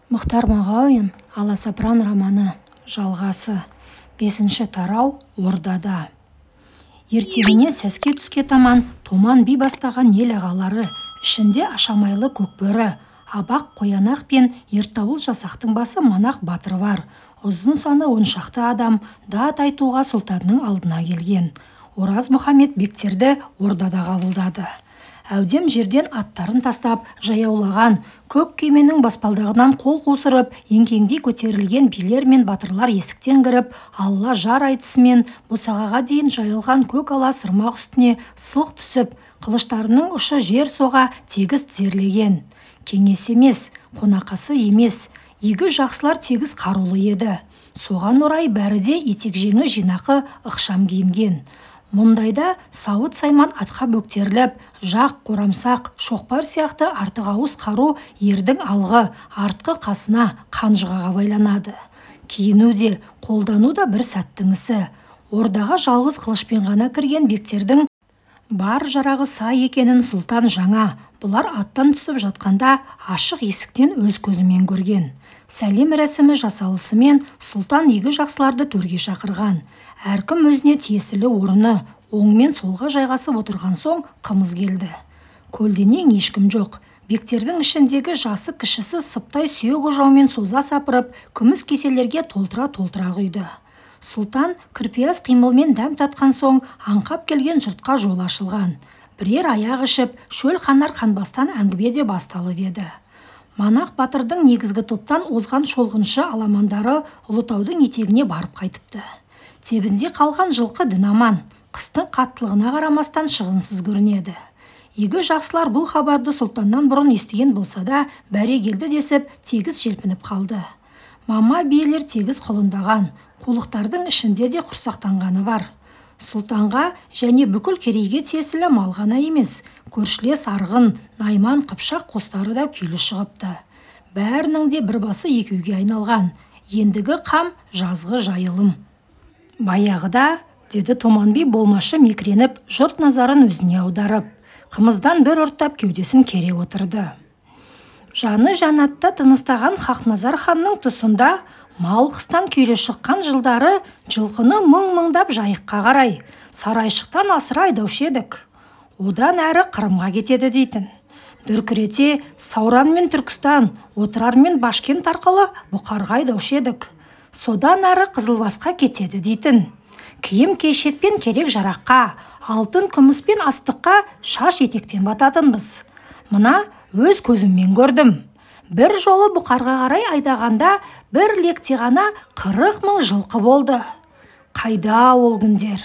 Мұхтар Мағауин Аласапран романы жалғасы 5-ші тарау Ордада. Ертеңіне сәске түске таман Томан би бастаған ел ағалары, ішінде ашамайлы көкбөрі, абақ қоянақ пен ертауыл жасақтың басы Манақ батыр бар. Ұзын саны 10 шақты адам дат айтуға сұлтанның алдына келген. Ораз Мұхамед бектерді Ордада қабылдады. Әудем жерден аттарын тастап, жаяулаған, көк күйменің баспалдағынан қол қусырып, еңкеңдей көтерілген билер мен батырлар есіктен кіріп, алла жар айтысымен босағаға дейін жайылған көк ала сырмақ үстіне сылқ түсіп, қылыштарының ұшы жер соға тегіс тізерлеген. Кеңес емес, қонақасы емес, игі жақсылар тегіс қарулы еді. Соған орай бәрі де етек жеңі жинақы ықшам киінген. Мұндайда сауыт сайман атқа бөктеріліп, жақ, қорамсақ, шоқпар сияқты артық ауыз қару ердің алғы, артқы қасына қанжығаға байланады. Киіну де, қолдану да бір сәттің ісі. Ордаға жалғыз қылышпен ғана кірген бектердің бар жарағы сай екенін сұлтан жаңа, бұлар аттан түсіп жатқанда ашық есіктен өз көзімен көрген. Сәлем рәсімі жасалысымен сұлтан игі жақсыларды төрге шақырған. Әркім өзіне тиесілі орны, оң мен солға жайғасып отырған соң қымыз келді. Көлденең ешкім жоқ. Бектердің ішіндегі жасы кішісі сыптай сүйек ожаумен соза сапырып, күміс кеселерге толтыра құйды. Сұлтан кірпияз қимылмен дәм татқан соң аңқап келген жұртқа жол ашылған. Бірер аяқ ішіп, шөл ханар ханбастан әңгіме де басталып еді. Манақ батырдың негізгі топтан озған шолғыншы аламандары Ұлытаудың етегіне барып қайтыпты. Тебінде қалған жылқы дінаман, қыстың қаттылығына қарамастан шығынсыз көрінеді. Игі жақсылар бұл хабарды сұлтаннан бұрын естіген болса да, бәрекелді десіп, тегіс желпініп қалды. Мама биелер тегіс құлындаған, қулықтардың ішінде де құрсақтанғаны бар. Сұлтанға және бүкіл керейге тиесілі мал ғана емес, көршілес Арғын, Найман, Қыпшақ қостары да күйлі шығыпты. Бәрінің де бір басы екеуге айналған. Ендігі қам жазғы жайылым. Баяғыда, деді Томан би болмашы мекреніп, жұрт назарын өзіне аударып, қымыздан бір ұрттап кеудесін кере отырды. Жаны жанатта тыныстаған Хақназар ханның тұсында мал қыстан күйлі шыққан жылдары жылқыны мың-мыңдап жайыққа қарай, сарайшықтан асыра айдаушы едік. Одан әрі Қырымға кетеді дейтін. Дүркірете Сауран мен Түркістан, Отырар мен Башкент арқылы Бұқарға айдаушы едік. Содан әрі Қызылбасқа кетеді дейтін. Киім кешекпен керек жараққа, алтын күміспен астыққа шаш етектен бататынбыз. Мына өз көзіммен көрдім. Бір жолы Бұқарға қарай айдағанда бір лекте ғана 40 000 жылқы болды. Қайда ол күндер?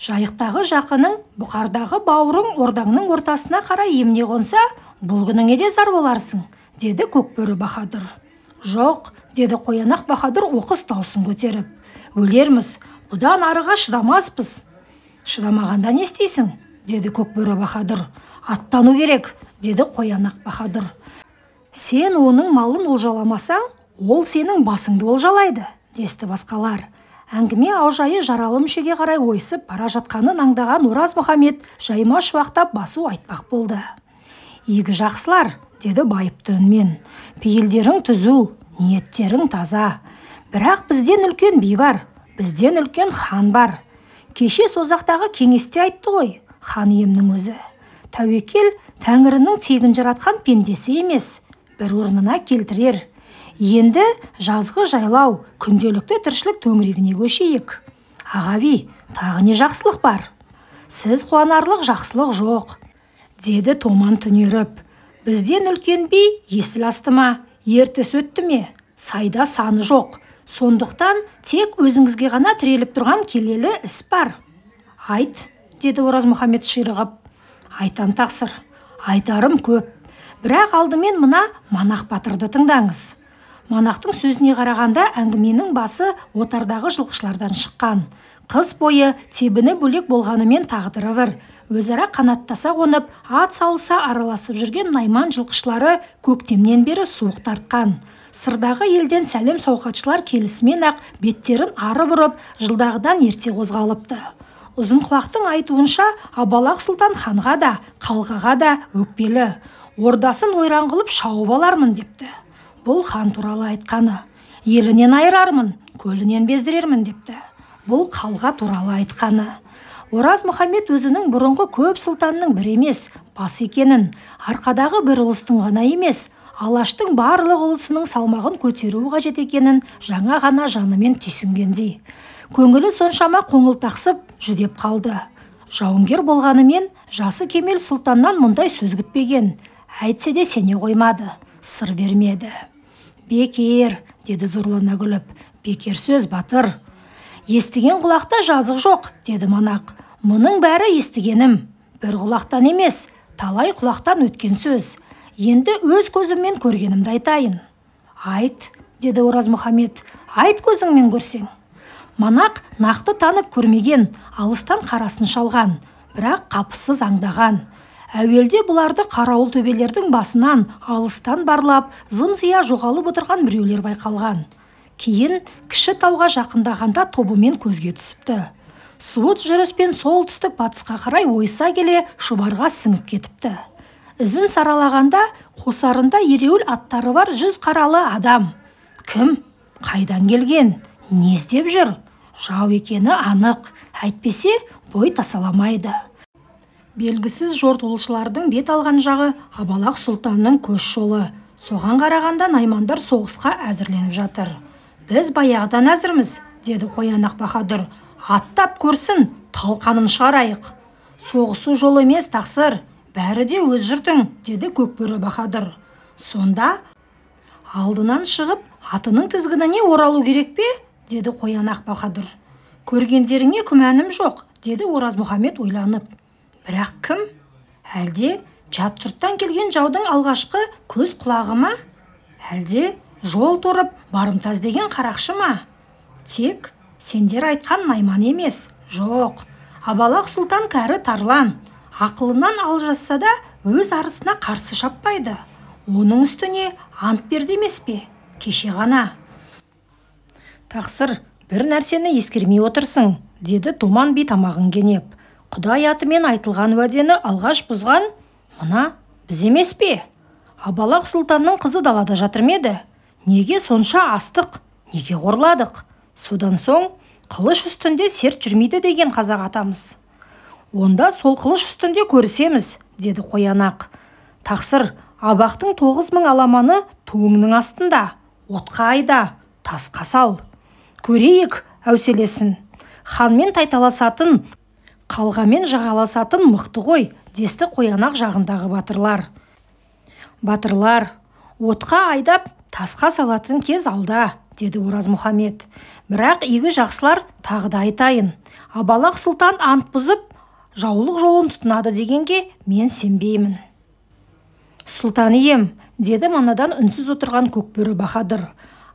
Жайықтағы жақының, Бұқардағы бауырың ордаңның ортасына қарай емне қонса, бұл күніңе де зар боларсың, деді Көкбөрі Баһадүр. Жоқ, деді Қоянақ Баһадүр оқыс даусын көтеріп. Өлерміз, бұдан арыға шыдамаспыз. Шыдамағанда не істейсің? Деді Көкбөрі Баһадүр. Аттану керек, деді Қоянақ Баһадүр. Сен оның малын олжаламасаң, ол сенің басыңды олжалайды, десті басқалар. Әңгіме аужайы жаралы мүшеге қарай ойысып бара жатқанын аңдаған Ораз Мұхамед жайма шуақтап басу айтпақ болды. Игі жақсылар, деді байыпты үнмен, пейілдерің түзу, ниеттерің таза. Бірақ бізден үлкен би бар, бізден үлкен хан бар. Кеше созақтағы кеңесте айтты ғой, хан иемнің өзі. Тәуекел Тәңірінің тегін жаратқан пендесі емес, бір орнына келтірер. Енді жазғы жайлау, күнделікті тіршілік төңірегіне көшейік. Аға би, тағы не жақсылық бар? Сіз қуанарлық жақсылық жоқ, деді Томан түнеріп. Бізден үлкен би есіл асты ма, ертіс өтті ме? Сайда саны жоқ. Сондықтан тек өзіңізге ғана тіреліп тұрған келелі іс бар. Айт, деді Ораз Мұхамед ширығып. Айтам тақсыр, айтарым көп. Бірақ алдымен мына Манақ батырды тыңдаңыз. Манақтың сөзіне қарағанда әңгіменің басы отардағы жылқышылардан шыққан. Қыс бойы тебіні бөлек болғанымен тағдыры бір. Өзара қанаттаса қонып, ат салыса араласып жүрген Найман жылқышылары көктемнен бері суық тартқан. Сырдағы елден сәлем сауқатшылар келісімен ақ беттерін ары бұрып, жылдағыдан ерте қозғалыпты. Ұзынқұлақтың айтуынша Абалақ сұлтан ханға да, қалғаға да өкпелі. Ордасын ойран қылып шауып алармын депті. Бұл хан туралы айтқаны. Елінен айырармын, көлінен бездірермін депті. Бұл қалға туралы айтқаны. Ораз Мұхаммед өзінің бұрынғы көп сұлтанның бір емес, бас екенін, арқадағы бір ұлыстың ғана емес, Алаштың барлық ұлысының салмағын көтеруі қажет екенін жаңа ғана жанымен түйсінгендей. Көңілі соншама қоңылтақсып жүдеп қалды. Жауынгер болғанымен жасы кемел сұлтаннан мұндай сөз күтпеген. Әйтсе де сене қоймады, сыр бермеді. Бекер, деді зорлана күліп, бекер сөз батыр. Естіген құлақта жазық жоқ, деді Манақ. Мұның бәрі естігенім, бір құлақтан емес, талай құлақтан өткен сөз. Енді өз көзіммен көргенімді айтайын. Айт, деді Ораз Мұхаммед, айт көзіңмен көрсең. Манақ нақты танып көрмеген, алыстан қарасын шалған, бірақ қапысыз аңдаған. Әуелде бұларды қарауыл төбелердің басынан алыстан барлап, зым-зия жоғалып отырған біреулер байқалған. Кейін кіші тауға жақындағанда тобымен көзге түсіпті. Суыт жүріспен солтүстік батысқа қарай ойса келе шұбарға сіңіп кетіпті. Ізін саралағанда қосарында ереуіл аттары бар 100 қаралы адам. Кім? Қайдан келген? Не іздеп жүр? Жау екені анық, әйтпесе бой тасаламайды. Белгісіз жортуылшылардың бет алған жағы Абалақ сұлтанның көш жолы. Соған қарағанда наймандар соғысқа әзірленіп жатыр. Біз баяғыдан әзірміз, деді Қоянақ Баһадүр. Аттап көрсін, талқанын шығарайық. Соғысу жолы емес тақсыр, бәрі де өз жұртың, деді Көкбөрі Баһадүр. Сонда алдынан шығып, атының тізгініне оралу керек пе? Деді Қоянақ Баһадүр. Көргендеріңе күмәнім жоқ, деді Ораз Мұхаммед ойланып. Бірақ кім? Әлде жат жұрттан келген жаудың алғашқы көз құлағы ма? Әлде жол торып барымтаз деген қарақшы ма? Тек сендер айтқан найман емес. Жоқ, Абалақ сұлтан кәрі тарлан. Ақылынан алжасса да өз арысына қарсы шаппайды. Оның үстіне ант берді емес пе? Кеше ғана. Тақсыр, бір нәрсені ескермей отырсың, деді Томан би тамағын кенеп. Құдай атымен айтылған уәдені алғаш бұзған мына біз емес пе? Абалақ сұлтанның қызы далада жатыр ма еді? Неге сонша астық? Неге қорладық? Содан соң қылыш үстінде серт жүрмейді деген қазақ атамыз. Онда сол қылыш үстінде көрісеміз, деді Қоянақ. Тақсыр, Абақтың 9000 аламаны туыңның астында, отқа айда, тасқа сал. Көрейік әуселесін. Ханмен тайталасатын, қалғамен жағаласатын мықты ғой, десті Қоянақ жағындағы батырлар. Батырлар, отқа айдап, тасқа салатын кез алда, деді Ораз Мұхаммед. Бірақ игі жақсылар тағы да айтайын. Абалақ сұлтан ант бұзып, жаулық жолын тұтынады дегенге мен сенбеймін. Сұлтан ием, деді манадан үнсіз отырған Көкбөрі Баһадүр.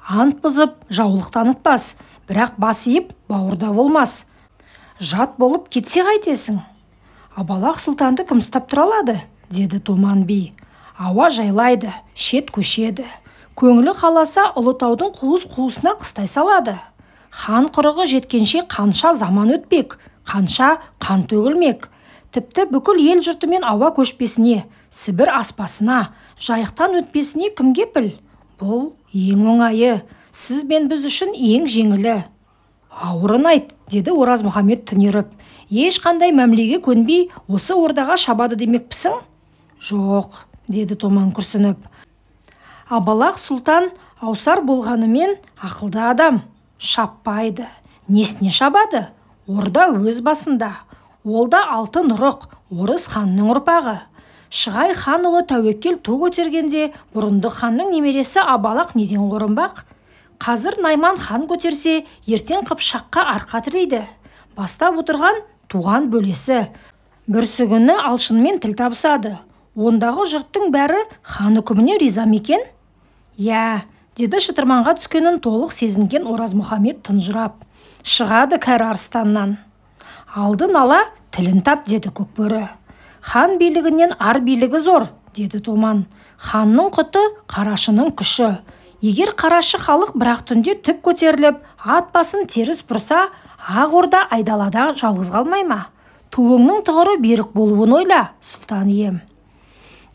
Ант бұзып, жаулық танытпас, бірақ бас иіп, бауырда болмас. Жат болып кетсе қайтесің? Абалақ сұлтанды кім ұстап тұра алады, деді Томан би. Ауа жайлайды, шет көшеді. Көңілі қаласа Ұлытаудың қуыс-қуысына қыстай салады. Хан құрығы жеткенше қанша заман өтпек, қанша қан төгілмек. Тіпті бүкіл ел жұртымен ауа көшпесіне, Сібір аспасына, жайықтан өтпесіне кімге біл? Бұл ең оңайы, сіз бен біз үшін ең жеңілі. Ауырын айт, деді Ораз Мұхаммед түнеріп. Ешқандай мәмлеге көнбей, осы ордаға шабады демекпісің? Жоқ, деді Томан күрсініп. Абалақ сұлтан аусар болғанымен ақылды адам. Шаппайды. Несіне шабады? Орда өз басында. Ол да алтын ұрық, орыс ханның ұрпағы. Шығай хан ұлы Тәуекел ту көтергенде бұрындық ханның немересі Абалақ неден қорынбақ? Қазір Найман хан көтерсе, ертең Қыпшаққа арқа тірейді. Бастап отырған туған бөлесі. Бүрсігүні алшынмен тіл табысады. Ондағы жұрттың бәрі хан үкіміне риза екен? Я, деді шытырманға түскенін толық сезінген Ораз Мұхаммед тұнжырап. Шығады кәрі арыстаннан. Алдын ала тілін тап, деді Көкбөрі. Хан билігінен ар билігі зор, деді Томан. Ханның құты қарашының күші. Егер қарашы халық бірақ түнде түп көтеріліп, ат басын теріс бұрса, ақ орда айдалада жалғыз қалмай ма? Туыңның тұғыры берік болуын ойла, сұлтан ием.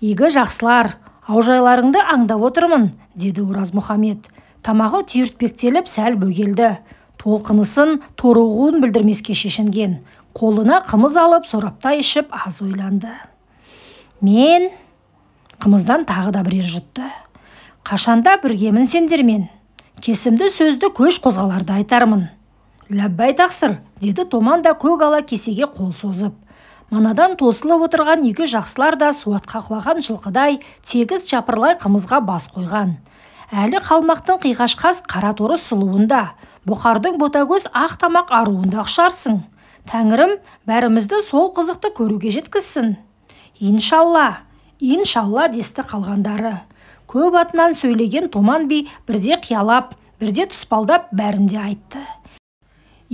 Игі жақсылар, Аужайларыңды аңдап отырмын, деді Оразмұхамет. Тамағы түйіртпектеліп сәл бөгелді. Толқынысын, торығуын білдірмеске шешінген. Қолына қымыз алып, сораптай ішіп, аз ойланды. Мен... Қымыздан тағы да бірер жұтты. Қашанда біргемін сендермен. Кесімді сөзді көш қозғаларды айтармын. Ләббай тақсыр, деді Томан да көк ала кесеге қол созып. Манадан тосылып отырған екі жақсылар да суатқа құлаған жылқыдай тегіс жапырлай қымызға бас қойған. Әлі қалмақтың қиғашқас қара торы сұлуында, бұқардың ботагөз ақ тамақ аруында құшарсың. Тәңірім бәрімізді сол қызықты көруге жеткізсін. Иншалла, иншалла, десті қалғандары. Көп атынан сөйлеген Томан би бірде қиялап, бірде тұспалдап бәрінде айтты.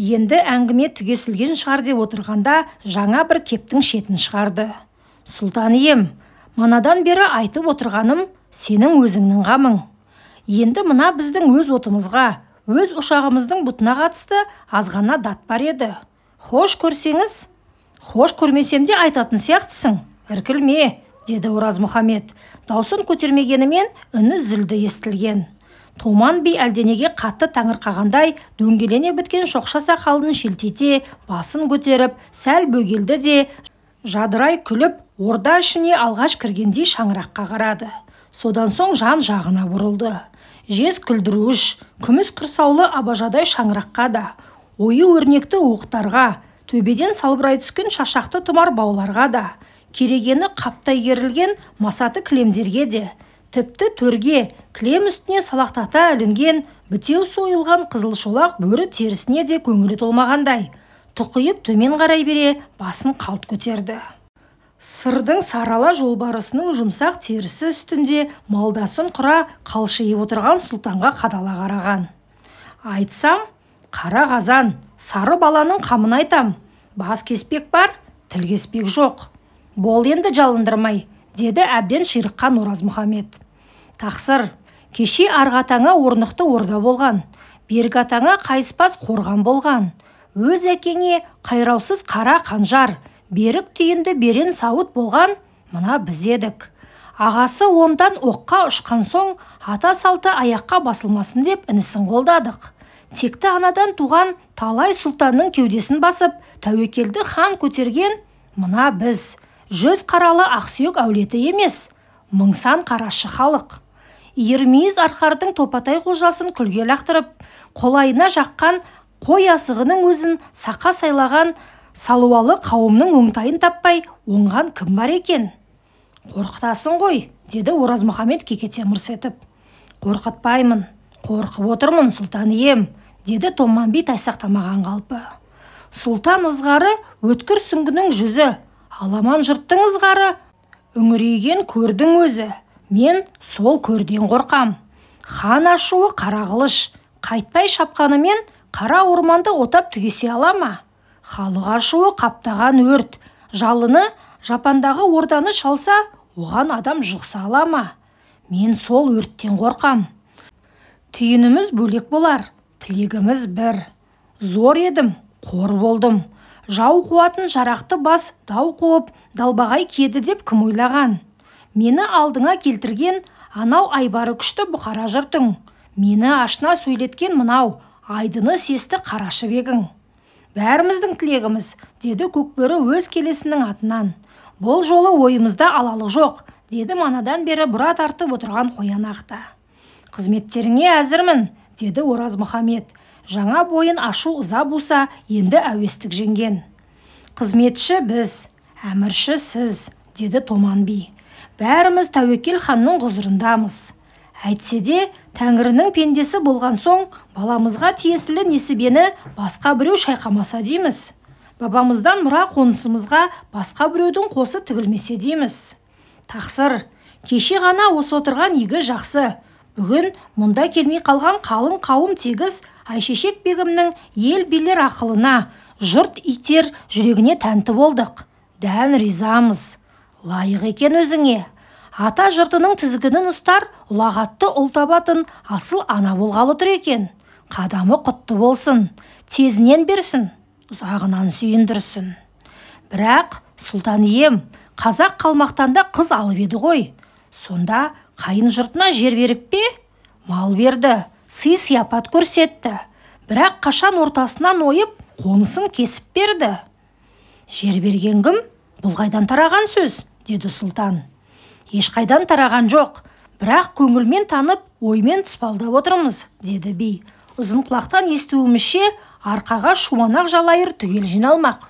Енді әңгіме түгесілген шығар деп отырғанда жаңа бір кептің шетін шығарды. Сұлтан ием, манадан бері айтып отырғаным сенің өзіңнің қамың. Енді мына біздің өз отымызға, өз ұшағымыздың бұтына қатысты азғана дат бар еді. Хош көрсеңіз, хош көрмесем де айтатын сияқтысың. Іркілме, деді Оразмұхамет. Даусын көтермегенімен үні зілді естілген. Томан би әлденеге қатты таңырқағандай дөңгелене біткен шоқша сақалын шелтете, басын көтеріп, сәл бөгелді де, жадырай күліп, орда ішіне алғаш кіргендей шаңыраққа қарады. Содан соң жан жағына бұрылды. Жез күлдіруіш, күміс құрсаулы абажадай шаңыраққа да, ойы өрнекті уықтарға, төбеден салбырай түскен шашақты тұмар бауларға да, керегені қаптай керілген масаты кілемдерге де, тіпті төрге, кілем үстіне салақтата ілінген бітеу сойылған қызыл шолақ бөрі терісіне де көңілі толмағандай, тұқиып төмен қарай бере басын қалт көтерді. Сырдың сарала жолбарысының жұмсақ терісі үстінде малдасын құра қалшиып отырған сұлтанға қадала қараған. Айтсам, қара қазан, сары баланың қамын айтам. Бас кеспек бар, тіл кеспек жоқ. Бол енді жалындырмай, деді әбден ширыққан Оразмұхамет. Тақсыр, кеше арғатаңа орнықты орда болған, бергатаңа қайыспас қорған болған. Өз әкеңе қайраусыз қара қанжар, берік түйінді берен сауыт болған, мына біз едік. Ағасы ондан оққа ұшқан соң, ата салты аяққа басылмасын деп інісін қолдадық. Текті анадан туған талай сұлтанның кеудесін басып, тәуекелді хан көтерген, мына біз. Жүз қаралы ақсүйек әулеті емес, мыңсан қарашы халық. Иірмейіз арқардың топатай қожасын күлге лақтырып, қолайына жаққан қой асығының өзін сақа сайлаған салуалы қауымның оңтайын таппай оңған кім бар екен? Қорқытасың ғой, деді Оразмұхамет кекете мырс етіп. Қорқытпаймын, қорқып отырмын, сұлтан ием, деді Томан би тайсақтамаған қалпы. Сұлтан ызғары өткір сүңгінің жүзі, аламан жұрттың ызғары үңірейген көрдің өзі. Мен сол көрден қорқам. Хан ашуы қара қылыш, қайтпай шапқанымен қара орманды отап түгесе ала ма? Халық ашуы қаптаған өрт, жалыны жапандағы орданы шалса, оған адам жұқса ала ма? Мен сол өрттен қорқам. Түйініміз бөлек болар, тілегіміз бір. Зор едім, қор болдым. Жау қуатын жарақты бас дау қуып, далбағай кеді деп кім ойлаған? Мені алдыңа келтірген анау айбары күшті бұқара жұртың. Мені ашына сөйлеткен мынау айдыны сесті қарашы бегің. Бәріміздің тілегіміз, деді Көкбөрі өз келесінің атынан. Бұл жолы ойымызда алалық жоқ, деді манадан бері бұра тартып отырған Қоянақта. Қызметтеріңе әзірмін, деді Оразмұхамет. Жаңа бойын ашу ыза буса, енді әуестік жеңген. Қызметші біз, әмірші сіз, деді Томан би. Бәріміз тәуекел ханның құзырындамыз. Әйтсе де, Тәңірінің пендесі болған соң, баламызға тиесілі несібені басқа біреу шайқамаса дейміз. Бабамыздан мұра қонысымызға басқа біреудің қосы тігілмесе дейміз. Тақсыр, кеше ғана осы отырған игі жақсы. Бүгін мұнда келмей қалған қалың қауым тегіс Айшешек бегімнің ел билер ақылына, жұрт итер жүрегіне тәнті болдық. Дән ризамыз. Лайық екен өзіңе. Ата жұртының тізгінін ұстар, ұлағатты ұл табатын асыл ана болғалы тұр екен. Қадамы құтты болсын, тезінен берсін, ұзағынан сүйіндірсін. Бірақ, сұлтан ием, қазақ қалмақтанда қыз алып еді ғой. Сонда қайын жұртына жер беріп пе? Мал берді, сый-сияпат көрсетті. Бірақ қашан ортасынан ойып, қонысын кесіп берді. Жер берген кім? Бұл қайдан тараған сөз, деді сұлтан. Ешқайдан тараған жоқ, бірақ көңілмен танып, оймен тұспалдап отырмыз, деді би. Ұзын құлақтан естуімізше, арқаға шуманақ жалайыр түгел жиналмақ.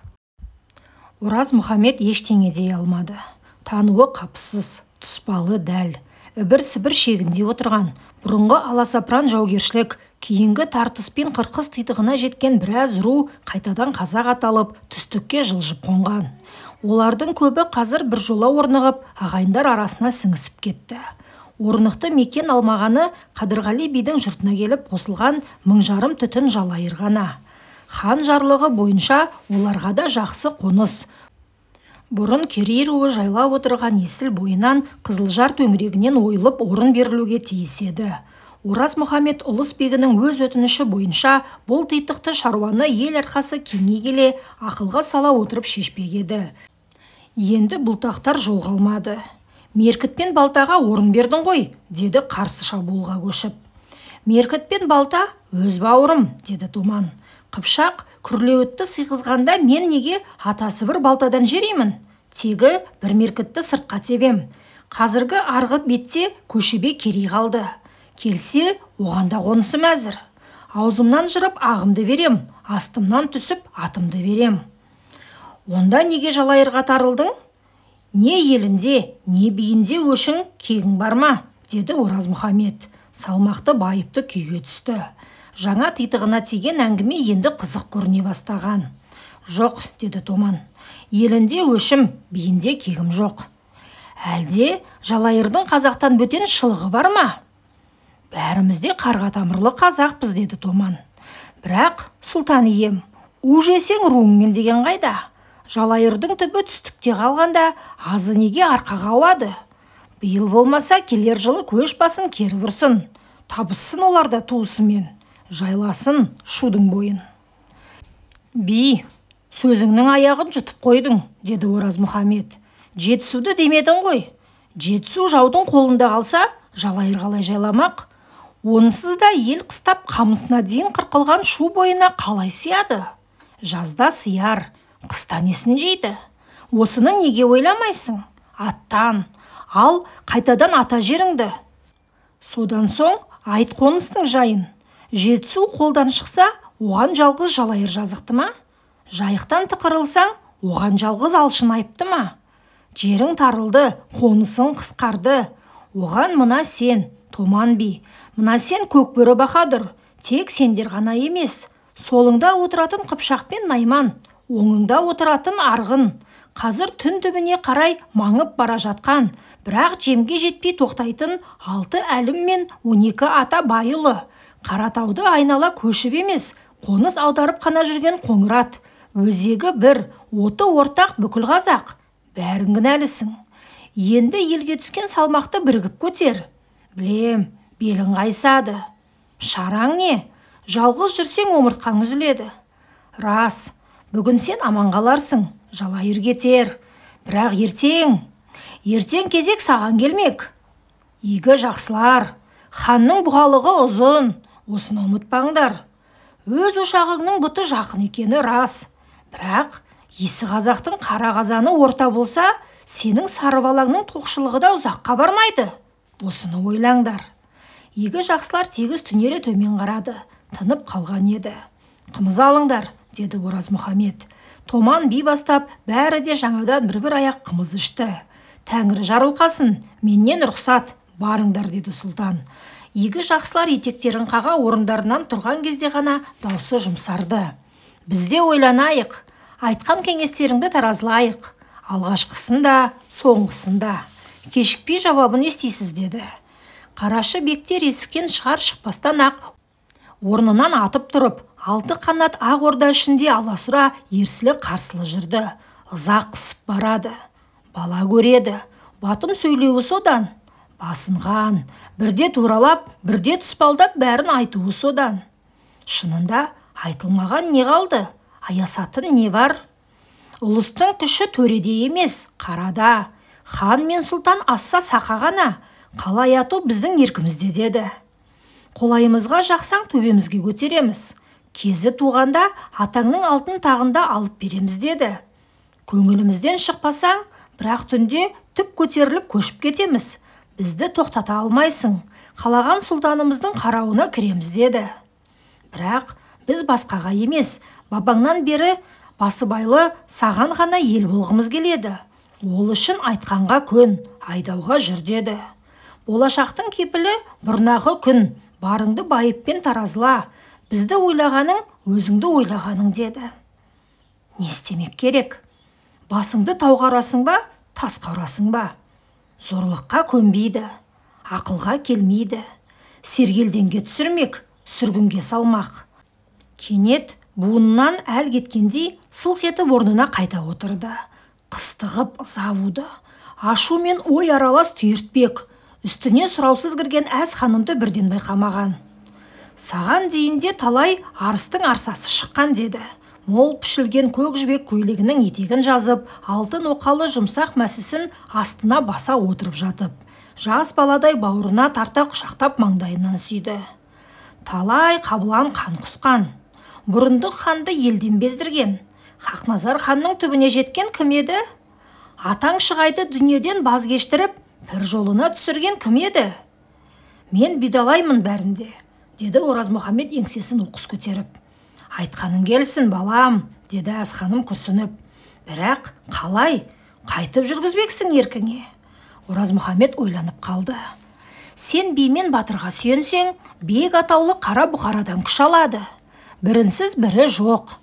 Ораз Мұхамед ештеңе дей алмады. Тануы қапысыз, тұспалы дәл, ібір-сібір шегінде отырған, бұрынғы аласапыран жаугершілік, кейінгі тартыспен қырқыс титығына жеткен біраз ру қайтадан қазақ аталып, түстікке жылжып қонған. Олардың көбі қазір бір жола орнығып, ағайындар арасына сіңісіп кетті. Орнықты мекен алмағаны Қадырғали бидің жұртына келіп қосылған 1000 жарым түтін жалайыр ғана. Хан жарлығы бойынша оларға да жақсы қоныс. Бұрын Керей руы жайлап отырған есіл бойынан Қызылжар төңірегінен ойылып орын берілуге тиіс еді. Ораз Мұхамед ұлыс бегінің өз өтініші бойынша бұл титықты шаруаны ел арқасы кеңей келе ақылға сала отырып шешпек еді. Енді бұлтақтар жолға алмады. Меркіт пен балтаға орын бердің ғой, деді қарсы шабуылға көшіп. Меркіт пен балта өз бауырым, деді Томан. Қыпшақ күрлеуітті сыйғызғанда мен неге атасы бір балтадан жереймін? Тегі бір меркітті сыртқа тебем. Қазіргі арғы бетте көшебе Керей қалды. Келсе, оғанда қонысым әзір. Аузымнан жырып ағымды берем, астымнан түсіп атымды берем. Онда неге жалайырға тарылдың? Не елінде, не биінде өшің кегің бар ма? Деді Ораз Мұхамед. Салмақты байыпты күйге түсті. Жаңа титығына тиген әңгіме енді қызық көріне бастаған. Жоқ, деді Томан. Елінде өшім, биінде кегім жоқ. Әлде жалайырдың қазақтан бөтен шылығы бар ма? Бәрімізде қарға тамырлы қазақпыз, деді Томан. Бірақ, сұлтан ием, у жесең руыңмен деген қайда? Жалайырдың түбі түстікте қалғанда азы неге арқаға ауады? Биыл болмаса келер жылы көш басын кері бұрсын. Табыссын оларда туысымен. Жайласын шудың бойын. Би, сөзіңнің аяғын жұтып қойдың, деді Ораз Мұхамед. Жетісуды демедің ғой. Жетісу жаудың қолында қалса, жалайыр қалай жайламақ? Онсыз да ел қыстап қамысына дейін қырқылған шу бойына қалай сияды? Жазда сияр, қыста несін жейді? Осыны неге ойламайсың? Аттан, ал қайтадан ата жеріңді. Содан соң айт қоныстың жайын. Жетісу қолдан шықса, оған жалғыз жалайыр жазықты ма? Жайықтан тықырылсаң, оған жалғыз алшын айыпты ма? Жерің тарылды, қонысың қысқарды. Оған мына сен, Томан би, мына сен Көкбөрі Баһадүр. Тек сендер ғана емес, солыңда отыратын Қыпшақ пен Найман, оңыңда отыратын Арғын. Қазір түн түбіне қарай маңып бара жатқан, бірақ жемге жетпей тоқтайтын 6 әлім мен 12 ата байылы. Қаратауды айнала көшіп емес, қоныс аударып қана жүрген Қоңырат. Өзегі бір, оты ортақ бүкіл қазақ. Бәрің кінәлісің. Енді елге түскен салмақты бірігіп көтер. Білем, белің қайсады. Шараң не? Жалғыз жүрсең омыртқаң үзіледі. Рас, бүгін сен аман қаларсың, жалайыр кетер. Бірақ ертең кезек саған келмек. Игі жақсылар, ханның бұғалығы ұзын, осыны ұмытпаңдар. Өз ошағыңның бұты жақын екені рас. Бірақ есі қазақтың қара қазаны орта болса, сенің сары балаңның тоқшылығы да ұзаққа бармайды. Осыны ойлаңдар. Игі жақсылар тегіс түнере төмен қарады, тынып қалған еді. Қымыз алыңдар, деді Ораз Мұхамед. Томан би бастап, бәрі де жаңадан бір аяқ қымыз ішті. Тәңірі жарылқасын, менен рұқсат, барыңдар, деді сұлтан. Игі жақсылар етектерін қаға орындарынан тұрған кезде ғана даусы жұмсарды. Бізде ойланайық, айтқан кеңестеріңді таразылайық. Алғашқысын да, соңғысын да. Кешікпей жауабын естисіз, деді. Қарашы бектер есіктен шығар-шықпастан ақ орнынан атып тұрып, 6 қанат ақ орда ішінде аласұра ерсілі қарсылы жүрді. Ыза қысып барады. Бала көреді. Батым сөйлеуі содан. Басынған, бірде туралап, бірде тұспалдап бәрін айтуы содан. Шынында айтылмаған не қалды? Аясатын не бар? Ұлыстың күші төреде емес, қарада. Хан мен сұлтан асса сақа ғана, қалай ату біздің еркімізде деді. Қолайымызға жақсаң төбемізге көтереміз. Кезі туғанда атаңның алтын тағында алып береміз деді. Көңілімізден шықпасаң, бірақ түнде түп көтеріліп көшіп кетеміз. Бізді тоқтата алмайсың. Қалаған сұлтанымыздың қарауына кіреміз деді. Бірақ біз басқаға емес, бабаңнан бері басыбайлы саған ғана ел болғымыз келеді. Ол үшін айтқанға көн, айдауға жүр деді. Болашақтың кепілі бұрнағы күн, барыңды байыппен таразыла. Бізді ойлағаның, өзіңді ойлағаның деді. Не істемек керек? Басыңды тауға ұрасың ба, тасқа ұрасың ба? Зорлыққа көнбейді, ақылға келмейді. Сергелденге түсірмек, сүргінге салмақ. Кенет буынынан әл кеткендей сылқ етіп орнына қайта отырды. Қыстығып завуды. Ашу мен ой аралас түйіртпек. Үстіне сұраусыз кірген әз ханымды бірден байқамаған. Саған дейінде талай арыстың арсасы шыққан деді. Мол пішілген көк жібек көйлегінің етегін жазып, алтын оқалы жұмсақ мәсісін астына баса отырып жатып, жас баладай бауырына тарта құшақтап маңдайынан сүйді. Талай қабылан қан құсқан. Бұрындық ханды елден бездірген. Хақназар ханның түбіне жеткен кім еді? Атаң шығайды дүниеден баз кештіріп, бір жолына түсірген кім еді? Мен бидалаймын бәрінде, деді Оразмұхаммед еңсесін оқыс көтеріп. Айтқаның келсін, балам, деді әз ханым күрсініп. Бірақ қалай? Қайтып жүргізбексің еркіңе? Оразмұхаммед ойланып қалды. Сен бимен батырға сүйенсең, бек атаулы қара бұқарадан күш алады. Бірінсіз бірі жоқ.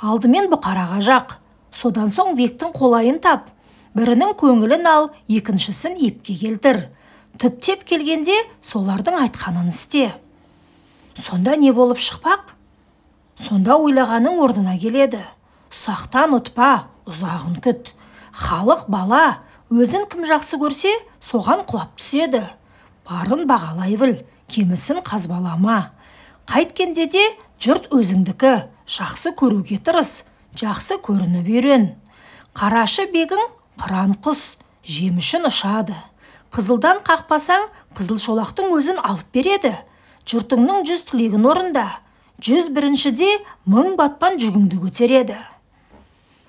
Алдымен бұқараға жақ, содан соң бектің қолайын тап. Бірінің көңілін ал, екіншісін епке келтір. Түптеп келгенде солардың айтқанын істе. Сонда не болып шықпақ? Сонда ойлағаның орнына келеді. Ұсақтан ұтпа, ұзағын күт. Халық бала, өзін кім жақсы көрсе, соған құлап түседі. Барын бағалай біл, кемісін қазбалама. Қайткенде де жұрт өзіңдікі, жақсы көруге тырыс, жақсы көрініп үйрен. Қарашы бегің қыран құс, жемішін ұшады. Қызылдан қақпасаң, қызыл шолақтың өзін алып береді. Жұртыңның 100 тілегін орында. 101-де 1000 батпан жүгіңді көтереді.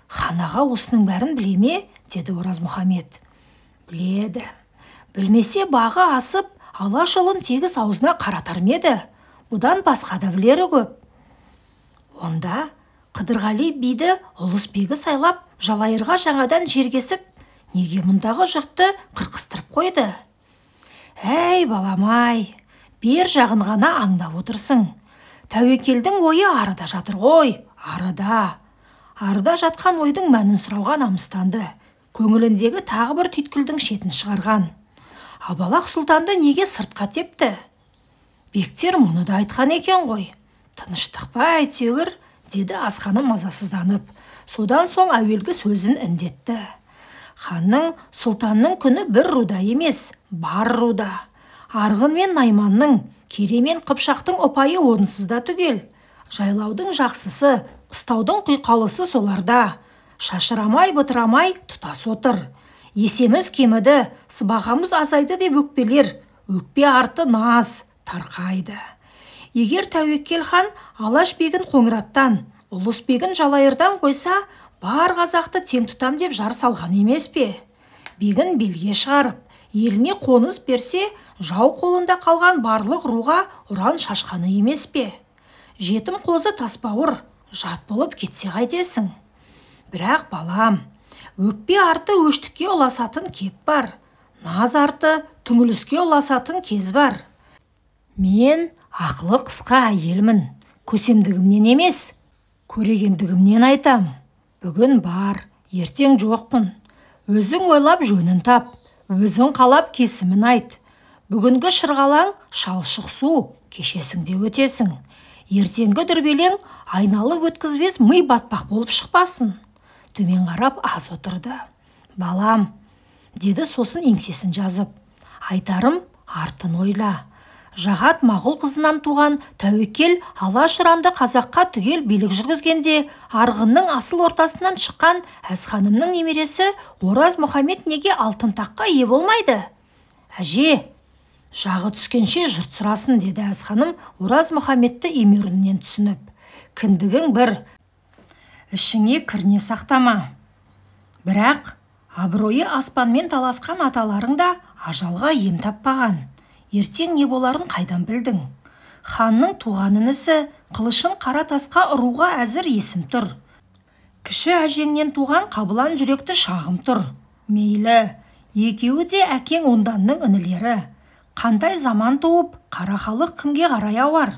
Хан аға осының бәрін біле ме? Деді Оразмұхаммед. Біледі. Білмесе бағы асып, алаш ұлын тегіс аузына қаратар ма еді? Бұдан басқа да білері көп. Онда Қыдырғали биді ұлыс бегі сайлап, Жалайырға жаңадан жергесіп, неге мұндағы жұртты қырқыстырып қойды? Әй баламай, бер жағын ғана аңдап отырсың. Тәуекелдің ойы арыда жатыр ғой, арыда. Арыда жатқан ойдың мәнін сұрауға намыстанды. Көңіліндегі тағы бір түйткілдің шетін шығарған. Абалақ сұлтанды неге сыртқа тепті? Бектер мұны да айтқан екен ғой. Тыныштық па әйтеуір, деді азғаны мазасызданып. Содан соң әуелгі сөзін індетті. Ханның, сұлтанның күні бір руда емес, бар руда. Арғын мен Найманның, Керей мен Қыпшақтың ұпайы онсызда түгел. Жайлаудың жақсысы, қыстаудың құйқалысы соларда. Шашырамай, бытырамай тұтас отыр. Есеміз кеміді, сыбағамыз азайды деп өкпелер. Өкпе арты наз, тарқайды. Егер Тәуекел хан Алаш бегін Қоңыраттан, Ұлыс бегін Жалайырдан қойса, бар қазақты тең тұтам деп жар салған емес пе? Бегін белге шығарып, еліне қоныс берсе, жау қолында қалған барлық руға ұран шашқаны емес пе? Жетім қозы тасбауыр, жат болып кетсе қайтесің? Бірақ балам, өкпе арты өштікке ұласатын кеп бар. Наз арты түңіліске ұласатын кез бар. Мен ақылы қысқа әйелмін. Көсемдігімнен емес, көрегендігімнен айтам. Бүгін бар, ертең жоқпын. Өзің ойлап жөнін тап, өзің қалап кесімін айт. Бүгінгі шырғалаң шалшық су, кешесіңде өтесің. Ертеңгі дүрбелең айналып өткізбес ми батпақ болып шықпасын. Төмен қарап аз отырды. Балам, деді сосын еңсесін жазып. Айтарым артын ойла. Жағат Мағұл қызынан туған Тәуекел Алашұранды қазаққа түгел билік жүргізгенде, арғынның асыл ортасынан шыққан Әзханымның немересі Ораз Мұхамед неге алтын таққа ие болмайды? Әже, жағы түскенше жұрт сұрасын, деді Әзханым Ораз Мұхамедті емеуріннен түсініп. Кіндігің бір, ішіңе кірне сақтама. Бірақ абыройы аспанмен таласқан аталарың да ажалға ем таппаған. Ертең не боларын қайдан білдің? Ханның туған інісі қылышын қара тасқа ұруға әзір есім тұр. Кіші әжеңнен туған Қабылан жүректі шағым тұр. Мейлі, екеуі де әкең онданның інілері. Қандай заман туып, қара халық кімге қарай ауар?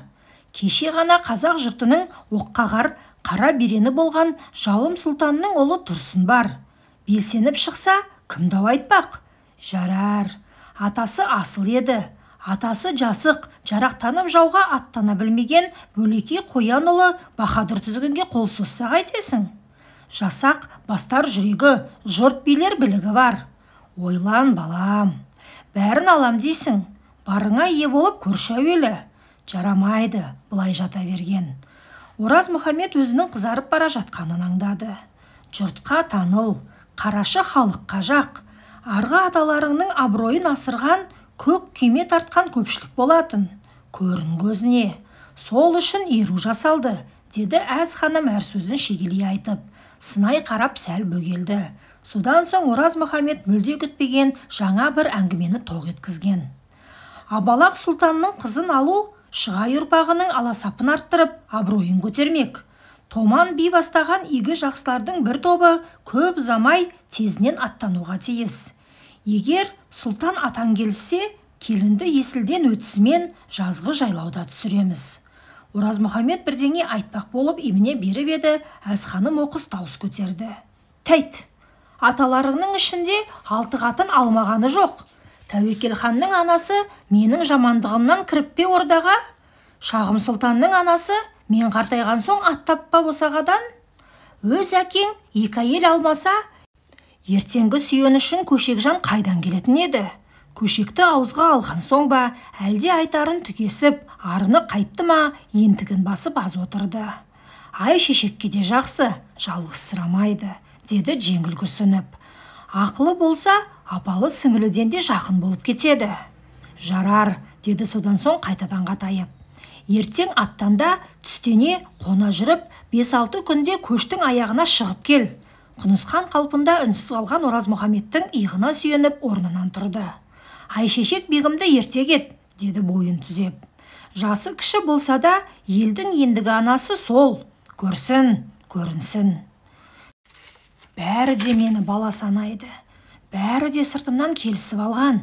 Кеше ғана қазақ жұртының оққағар қара берені болған Жалым Сұлтанның ұлы Тұрсын бар. Белсеніп шықса, кім дау айтпақ? Жарар, атасы асыл еді. Атасы жасық, жарақтанып жауға аттана білмеген Бөлекей Қоян ұлы Баһадүр тізгінге қол созса қайтесің? Жасақ бастар жүрегі, жұрт билер білігі бар. Ойлан, балам, бәрін алам дейсің. Барыңа ие болып көрші әуелі. Жарамайды, бұлай жата берген. Ораз Мұхамед өзінің қызарып бара жатқанын аңдады. Жұртқа таныл, қарашы халыққа жақ. Арғы аталарыңның абыройын асырған, көк күйме тартқан көпшілік болатын. Көрін көзіне. Сол үшін еру жасалды, деді Әзханым әр сөзін шегелей айтып. Сынай қарап сәл бөгелді. Содан соң Ораз Мұхамед мүлде күтпеген жаңа бір әңгімені тоқ еткізген. Абалақ сұлтанның қызын алу Шығай ұрпағының аласапын арттырып, абыройын көтермек. Томан би бастаған игі жақсылардың бір тобы көп замай тезінен аттануға тиіс. Егер сұлтан атан келсе, келінді есілден өтісімен жазғы жайлауда түсіреміз. Ораз Мұхамед бірдеңе айтпақ болып еміне беріп еді, Әзханым оқыс дауыс көтерді. Тәйт, аталарыңның ішінде 6 қатын алмағаны жоқ. Тәуекел ханның анасы менің жамандығымнан кіріппе ордаға? Шағым Сұлтанның анасы мен қартайған соң ат таппа босағадан? Өз әкең 2 әйел алмаса, ертеңгі сүйенішін көшекжан қайдан келетін еді? Көшекті ауызға алған соң ба, әлде айтарын түкесіп, арыны қайтты ма, ентігін басып аз отырды. Ай шешекке де жақсы, жалғыз сұрамайды, деді жеңіл күрсініп. Ақылы болса, апалы сіңіліден де жақын болып кетеді. Жарар, деді содан соң қайтадан қатайып. Ертең аттанда түстене қона жүріп, 5-6 күнде көштің аяғына шығып кел. Құнысқан қалпында үнсіз қалған Ораз Мұхамедтің иығына сүйеніп орнынан тұрды. Айшешек бегімді ерте кет, деді бойын түзеп. Жасы кіші болса да, елдің ендігі анасы сол. Көрсін, көрінсін. Бәрі де мені бала санайды. Бәрі де сыртымнан келісіп алған.